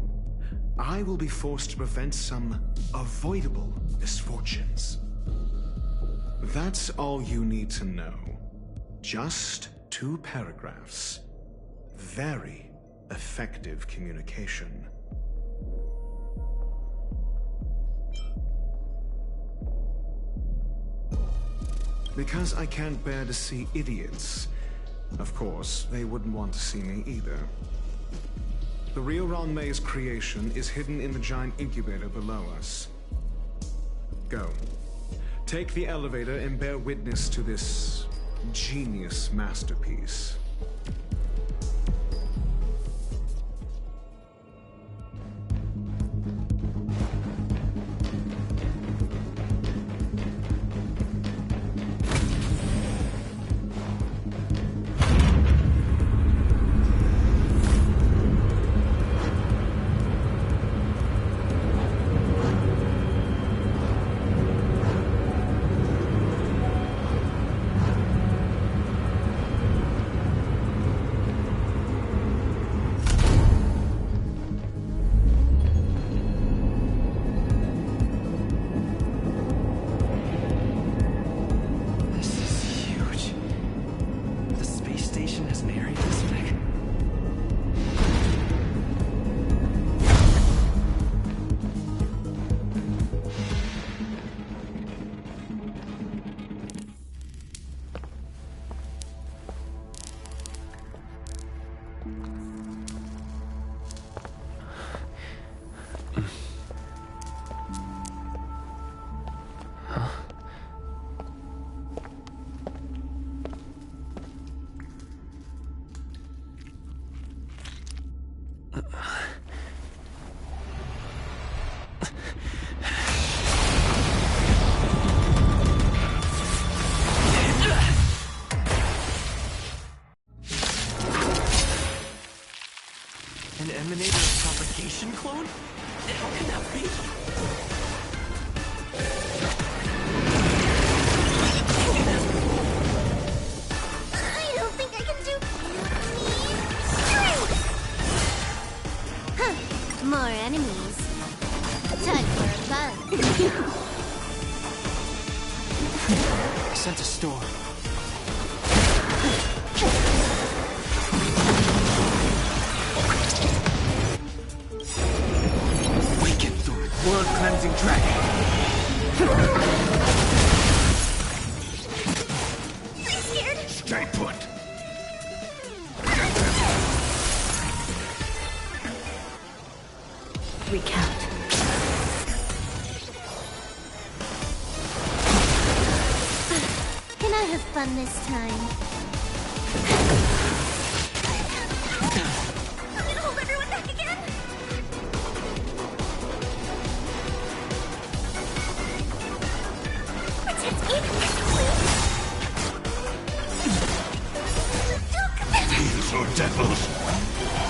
I will be forced to prevent some avoidable misfortunes. That's all you need to know. Just 2 paragraphs. Very effective communication. Because I can't bear to see idiots. Of course, they wouldn't want to see me either. The real Ruan Mei's creation is hidden in the giant incubator below us. Go. Take the elevator and bear witness to this genius masterpiece. An emanator of propagation clone? How can that be? I sense a storm. Awaken through it. World cleansing dragon. I'm scared. Stay put. Recount. Can I have fun this time? I'm gonna hold everyone back again. Protect me, please. Don't come back. These are devils.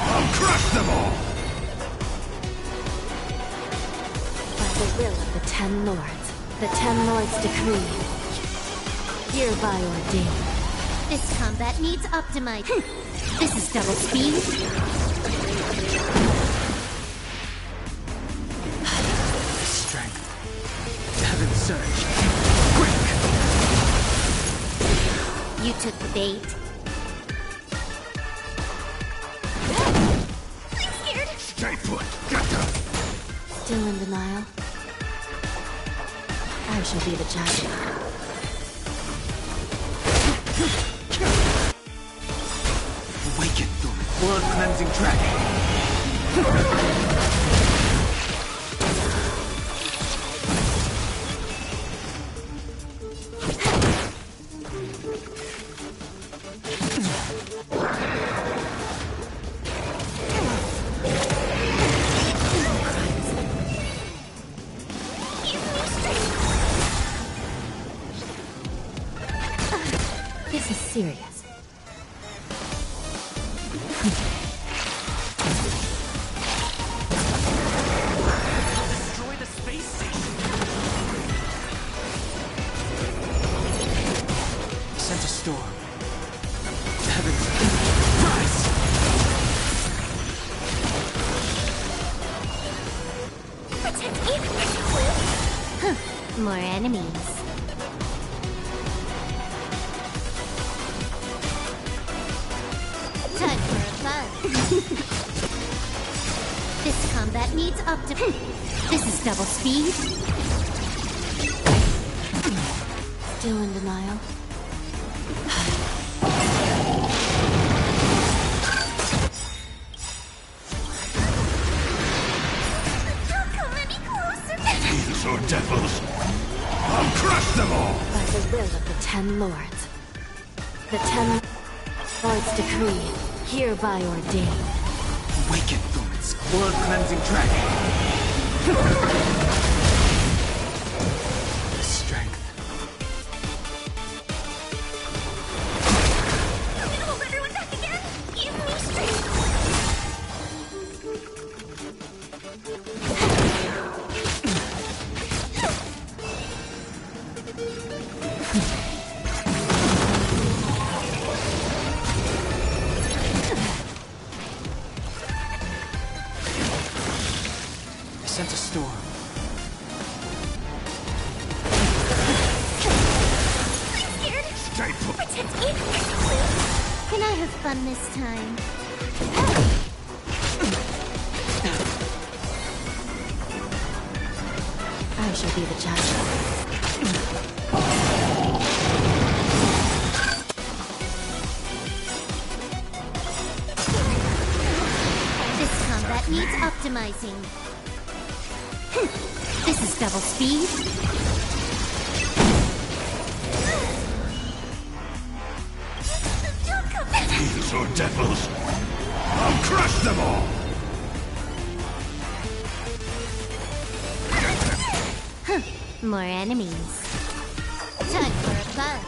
I'll crush them all. By the will of the Ten Lords, the Ten Lords decree. Hereby ordained. This combat needs optimizing. This is double speed. Strength. Heaven surge. Quick! You took the bait. I'm scared. Stay put. Get up. Still in denial? I shall be the judge. Awaken through it. World cleansing dragon. This is serious. Destroy the space station. Sense a storm. Heavens. Rise! Protect me, please. More enemies. Time for a buzz. This combat needs optim. This is double speed. Still in denial? Don't come any closer. These are devils. I'll crush them all. By the will of the Ten Lords. The Ten Lords decree, hereby ordained. Awaken through its world cleansing dragon. The strength. I'm gonna hold everyone back again. Give me strength. I sense a storm. I'm scared. Stay put. Protect me, please. Can I have fun this time? I shall be the judge. This combat needs optimizing. This is double speed. Don't come back. These are devils. I'll crush them all. More enemies. Time for a buzz.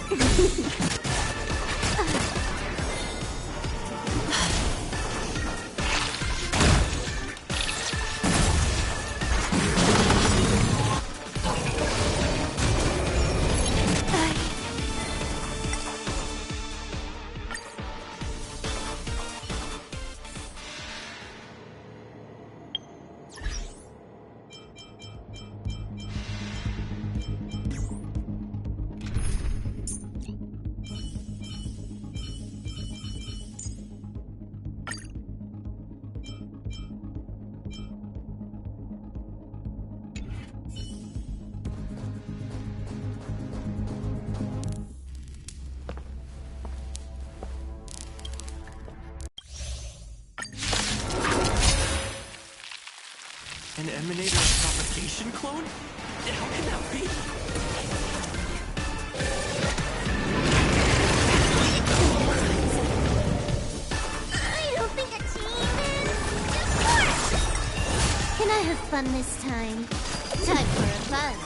Emanator propagation clone? How can that be? I don't think a team is just work. Can I have fun this time? Time for a buzz.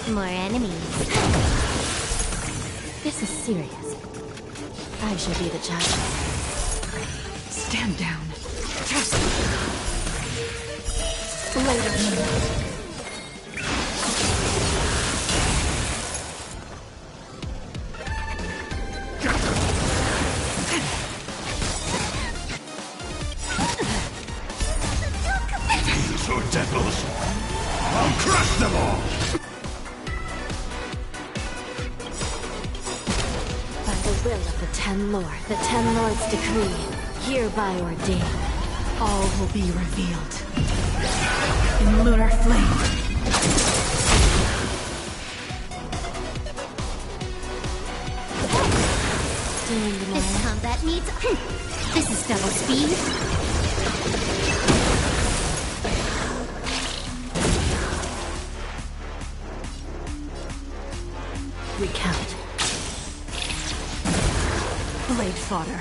More enemies. This is serious. I shall be the judge. Stand down. Later. So devils, I'll crush them all! By the will of the Ten Lords, the Ten Lords decree, hereby ordained, all will be revealed. In lunar flame. This combat needs... This is double speed. Recount. Blade fodder.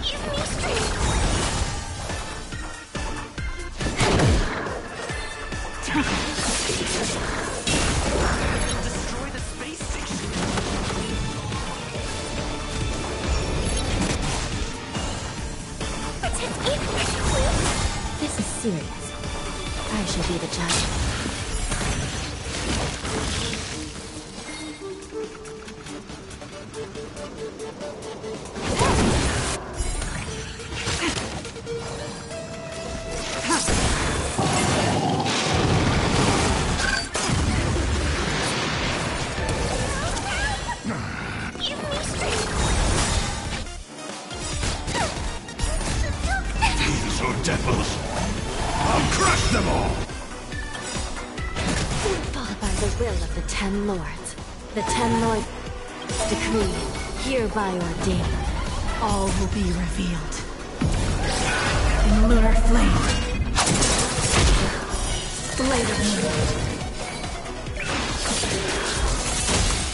Give me strength. Destroy the space station. This is serious. I shall be the judge. So devils, I'll crush them all! By the will of the Ten Lords, the Ten Lords decree, hereby ordained, all will be revealed. In lunar flame. Blade of moon.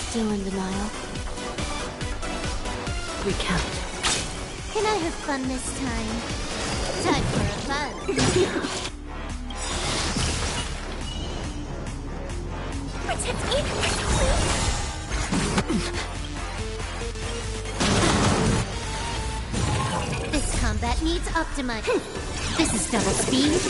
Still in denial? Recount. Can I have fun this time? Time for a buzz. Protect me! This combat needs optimization. This is double speed.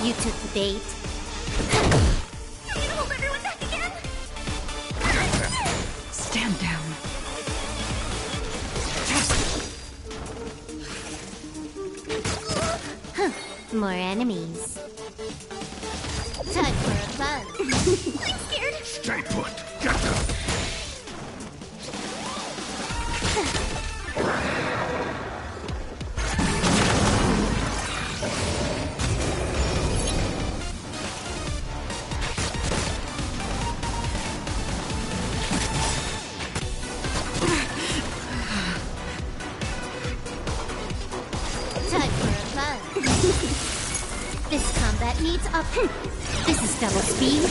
You took the bait. Hold everyone back again. Stand down. More enemies. Time for a buzz. I'm scared. Stay put. Get them. This combat needs up. This is double speed.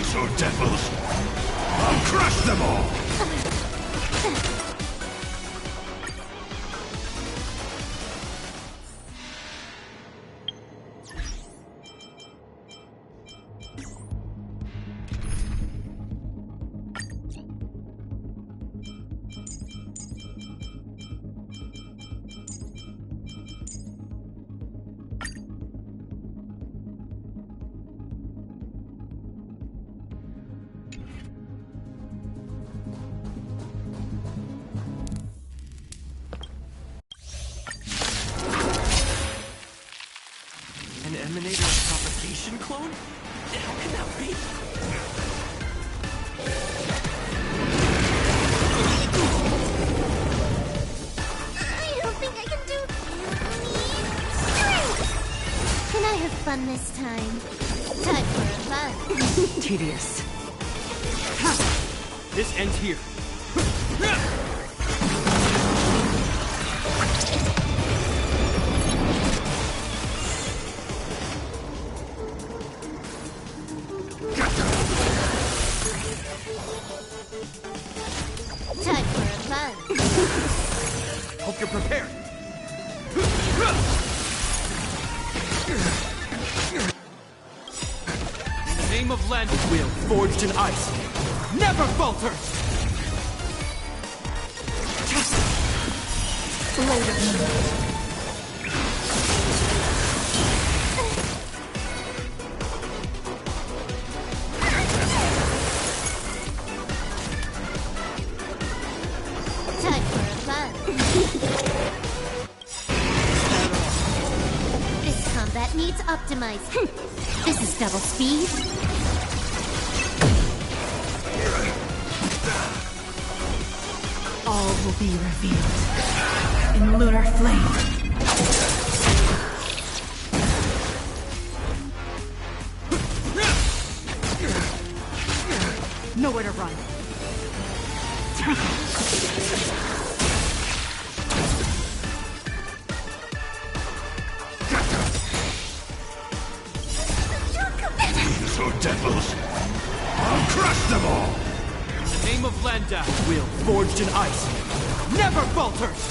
So devils, I'll crush them all! Terminator propagation clone? How can that be? I don't think I can do straight! Can I have fun this time? Time for fun. Tedious. This ends here. Time for fun. Hope you're prepared. In the name of land and will, forged in ice, never falter! Time for fun. This combat needs optimizing. This is double speed. All will be revealed in lunar flame. Nowhere to run. These are devils. I'll crush them all. In the name of Landau, will forged in ice, never falters!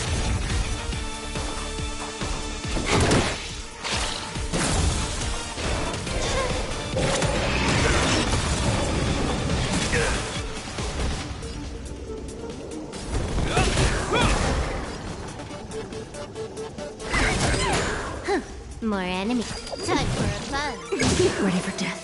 More enemies. Time for fun. Ready for death.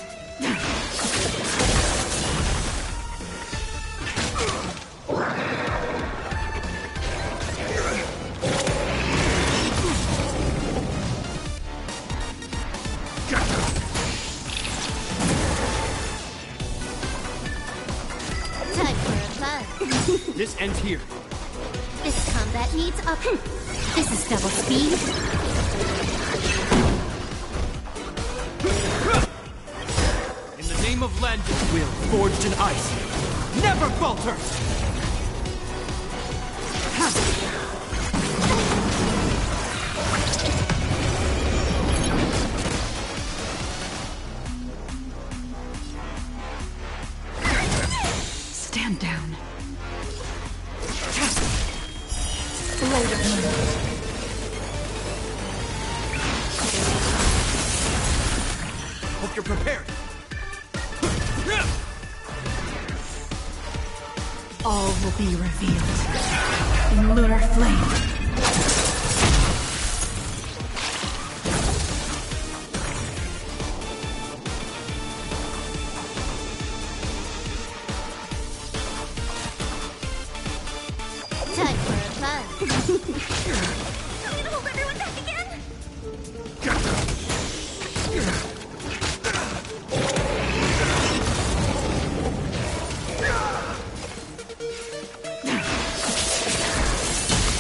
Time for fun. This ends here. This combat needs up. This is double speed. In the name of land and will, forged in ice, never falters! Stand down. Hope you're prepared. All will be revealed in lunar flame. Time for fun. Tell me to hold everyone back again.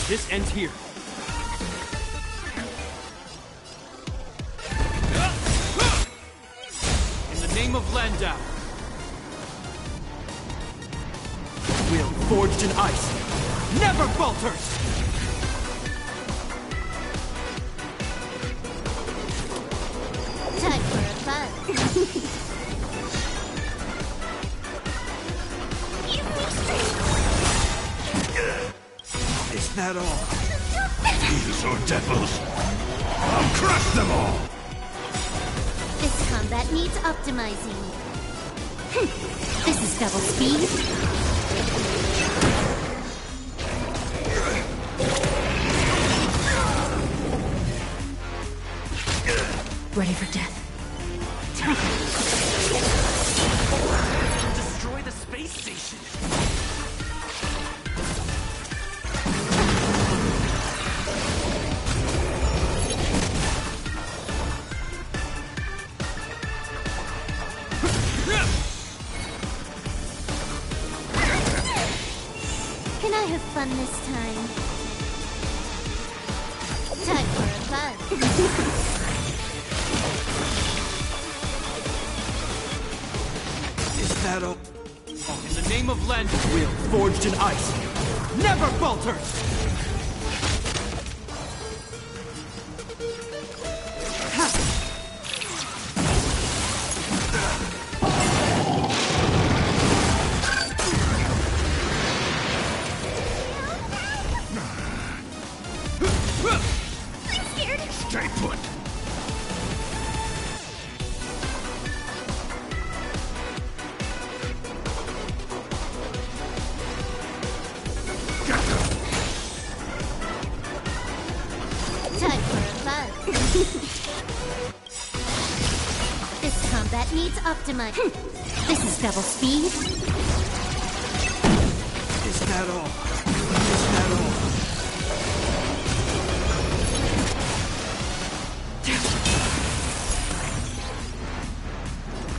This ends here. In the name of Landau, will forged in ice, never falters! Time for fun. Give me strength. Is that all? These are devils. I'll crush them all. This combat needs optimizing. This is double speed. Ready for death. Destroy the space station. Can I have fun this time? Time for a fun. Is that all? Oh, in the name of Lend, will forged in ice never falters! I'm scared. Stay put. Time for fun. This combat needs optimizing. This is double speed. Is that all? Is that all?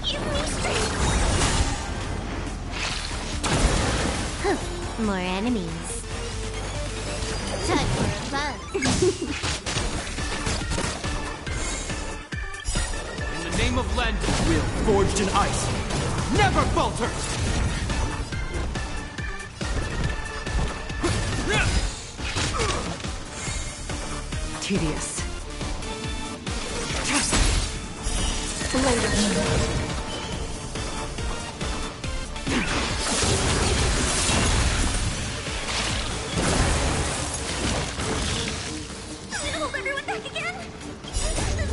Give me strength. Huh. More enemies. Time for fun. In the name of Lend, will forged in ice never falters! Tedious. Later. I'm gonna hold everyone back again.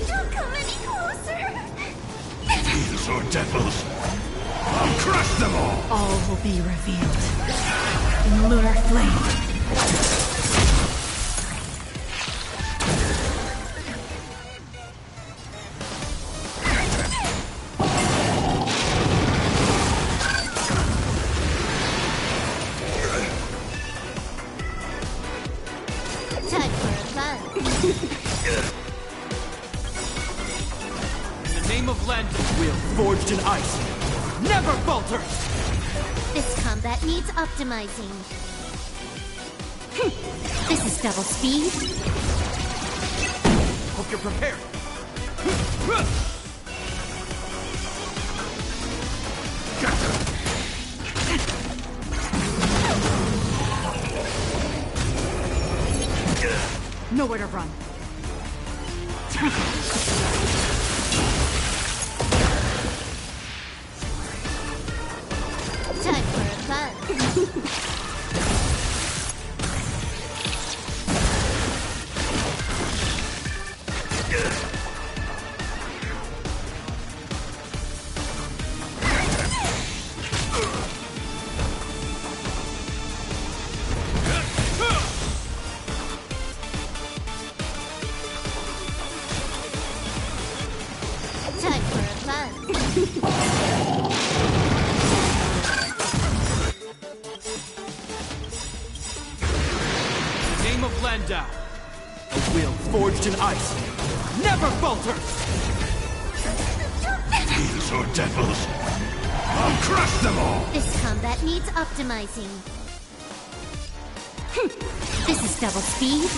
Don't come any closer. These are devils. I'll crush them all. All will be revealed in lunar flame. Time for fun. In the name of Lend, will forged in ice never falters! This combat needs optimizing. This is double speed. Hope you're prepared. Nowhere to run. Time for fun. Time for fun. In the name of Landau, a will forged in ice never falters! These are devils. I'll crush them all. This combat needs optimizing. This is double speed.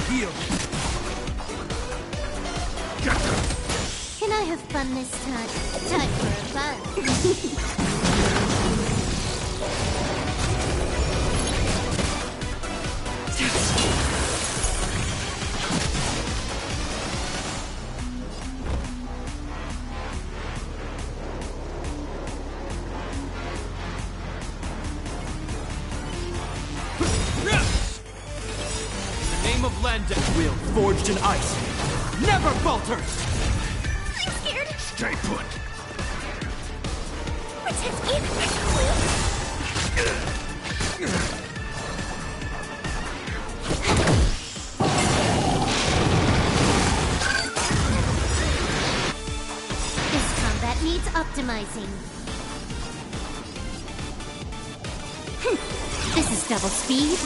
Heal. Can I have fun this time? Time for fun. Of Landau, will forged in ice never falters! I'm scared. Stay put. Protect me. This combat needs optimizing. This is double speed.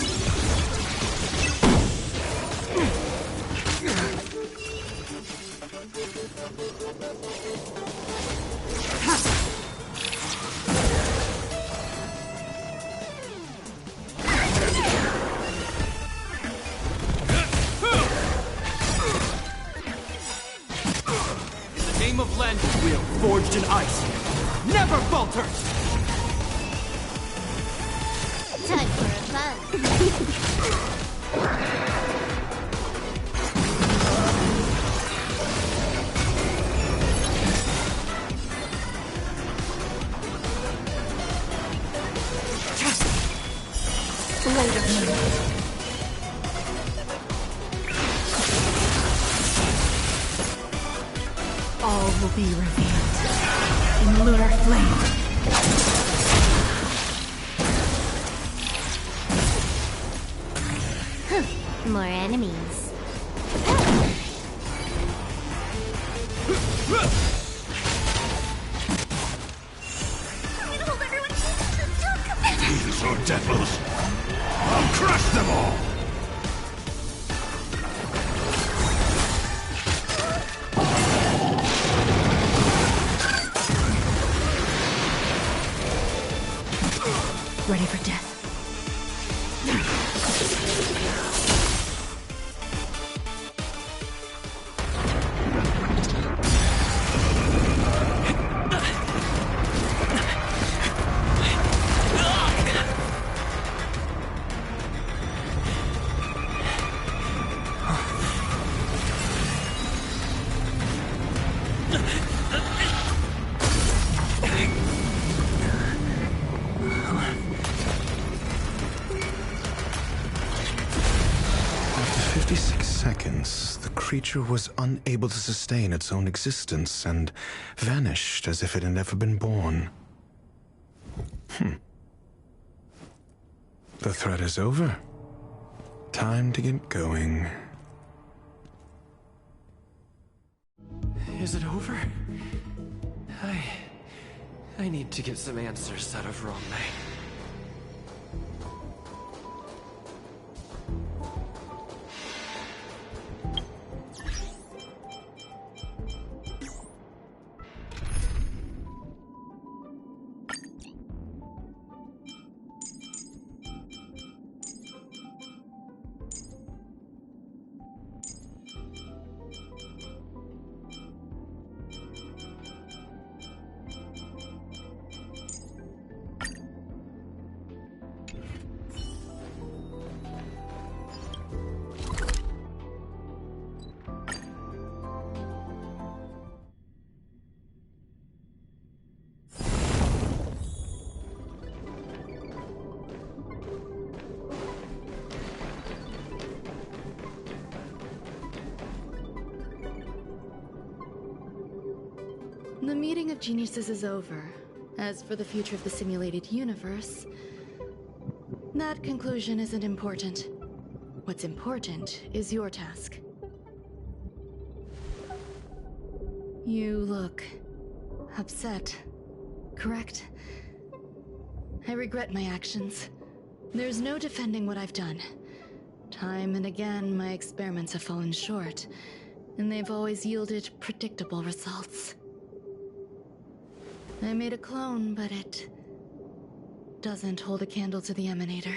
Name of Lend, will forged in ice, never falters! Time for a fun. All will be revealed in lunar flame. More enemies. These are devils! I'll crush them all! Ready for death. The creature was unable to sustain its own existence and vanished as if it had never been born. The threat is over. Time to get going. Is it over? I need to get some answers out of Ruan Mei. The meeting of geniuses is over. As for the future of the simulated universe, that conclusion isn't important. What's important is your task. You look upset, correct? I regret my actions. There's no defending what I've done. Time and again, my experiments have fallen short, and they've always yielded predictable results. I made a clone, but it doesn't hold a candle to the Emanator.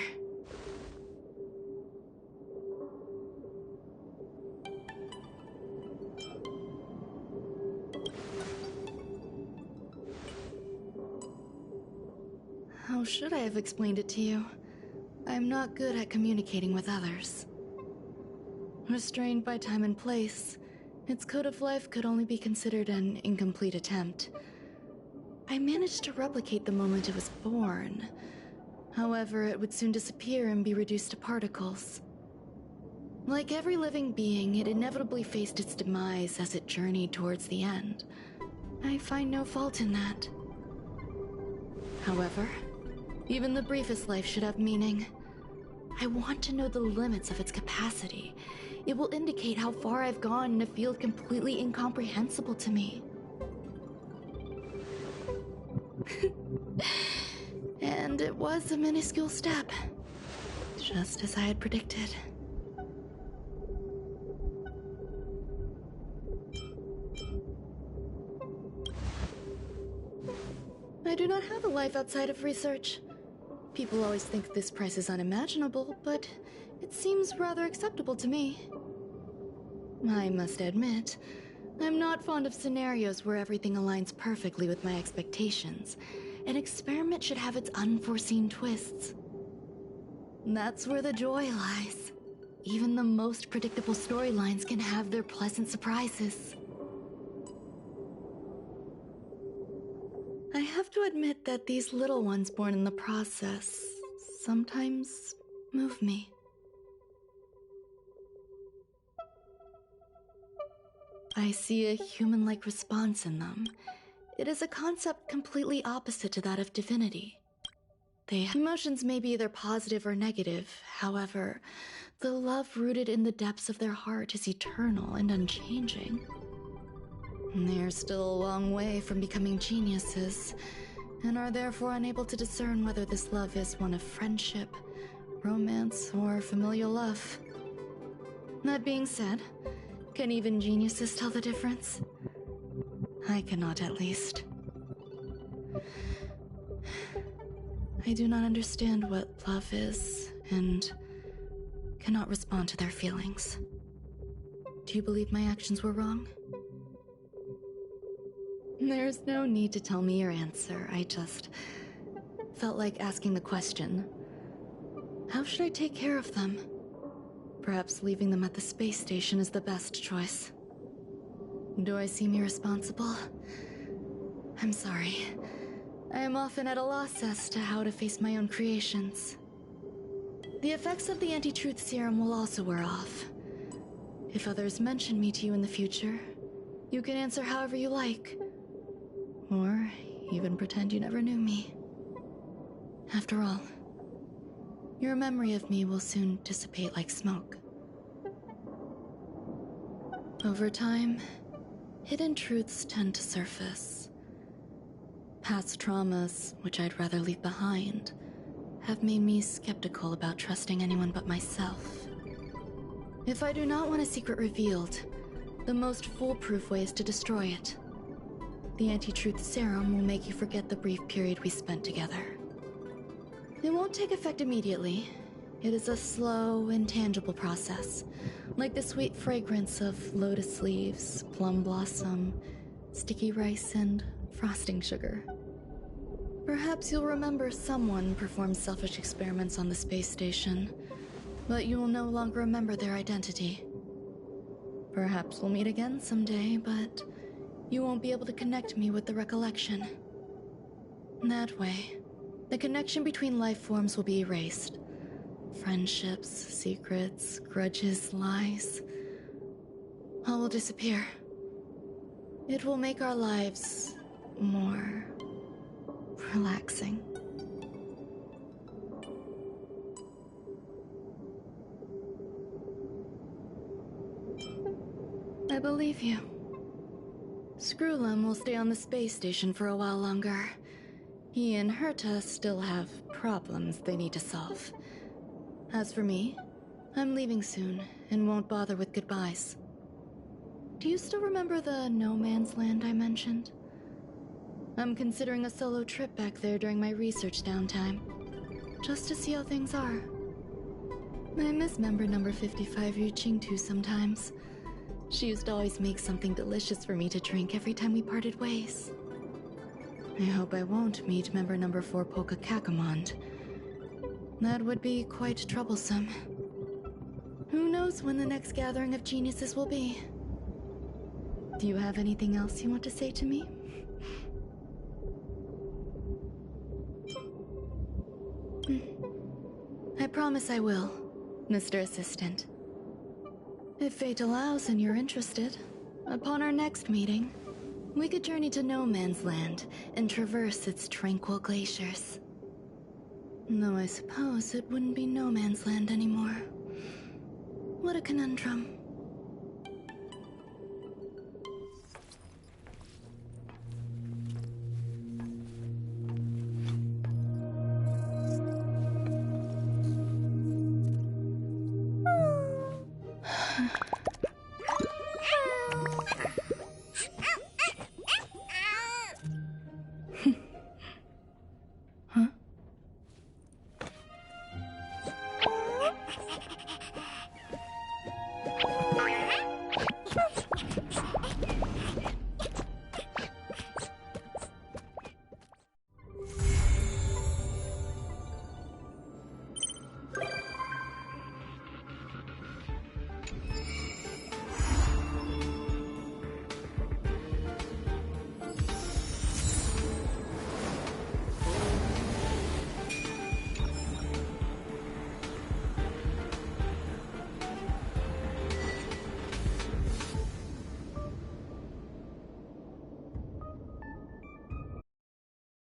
How should I have explained it to you? I'm not good at communicating with others. Restrained by time and place, its code of life could only be considered an incomplete attempt. I managed to replicate the moment it was born. However, it would soon disappear and be reduced to particles. Like every living being, it inevitably faced its demise as it journeyed towards the end. I find no fault in that. However, even the briefest life should have meaning. I want to know the limits of its capacity. It will indicate how far I've gone in a field completely incomprehensible to me. And it was a minuscule step, just as I had predicted. I do not have a life outside of research. People always think this price is unimaginable, but it seems rather acceptable to me. I must admit, I'm not fond of scenarios where everything aligns perfectly with my expectations. An experiment should have its unforeseen twists. That's where the joy lies. Even the most predictable storylines can have their pleasant surprises. I have to admit that these little ones born in the process sometimes move me. I see a human-like response in them. It is a concept completely opposite to that of divinity. Emotions may be either positive or negative. However, the love rooted in the depths of their heart is eternal and unchanging. They're still a long way from becoming geniuses, and are therefore unable to discern whether this love is one of friendship, romance, or familial love. That being said, can even geniuses tell the difference? I cannot, at least. I do not understand what love is, and cannot respond to their feelings. Do you believe my actions were wrong? There's no need to tell me your answer. I just felt like asking the question. How should I take care of them? Perhaps leaving them at the space station is the best choice. Do I seem irresponsible? I'm sorry. I am often at a loss as to how to face my own creations. The effects of the anti-truth serum will also wear off. If others mention me to you in the future, you can answer however you like. Or even pretend you never knew me. After all, your memory of me will soon dissipate like smoke. Over time, hidden truths tend to surface. Past traumas, which I'd rather leave behind, have made me skeptical about trusting anyone but myself. If I do not want a secret revealed, the most foolproof way is to destroy it. The anti-truth serum will make you forget the brief period we spent together. It won't take effect immediately. It is a slow, intangible process, like the sweet fragrance of lotus leaves, plum blossom, sticky rice, and frosting sugar. Perhaps you'll remember someone performed selfish experiments on the space station, but you will no longer remember their identity. Perhaps we'll meet again someday, but you won't be able to connect me with the recollection. That way, the connection between life forms will be erased. Friendships, secrets, grudges, lies, all will disappear. It will make our lives more relaxing. I believe you. Screwlum will stay on the space station for a while longer. He and Herta still have problems they need to solve. As for me, I'm leaving soon and won't bother with goodbyes. Do you still remember the no man's land I mentioned? I'm considering a solo trip back there during my research downtime, just to see how things are. I miss member number 55 reaching too sometimes. She used to always make something delicious for me to drink every time we parted ways. I hope I won't meet member number 4 Polka Kakamond. That would be quite troublesome. Who knows when the next gathering of geniuses will be? Do you have anything else you want to say to me? I promise I will, Mr. Assistant. If fate allows and you're interested, upon our next meeting, we could journey to No Man's Land and traverse its tranquil glaciers. Though I suppose it wouldn't be No Man's Land anymore. What a conundrum.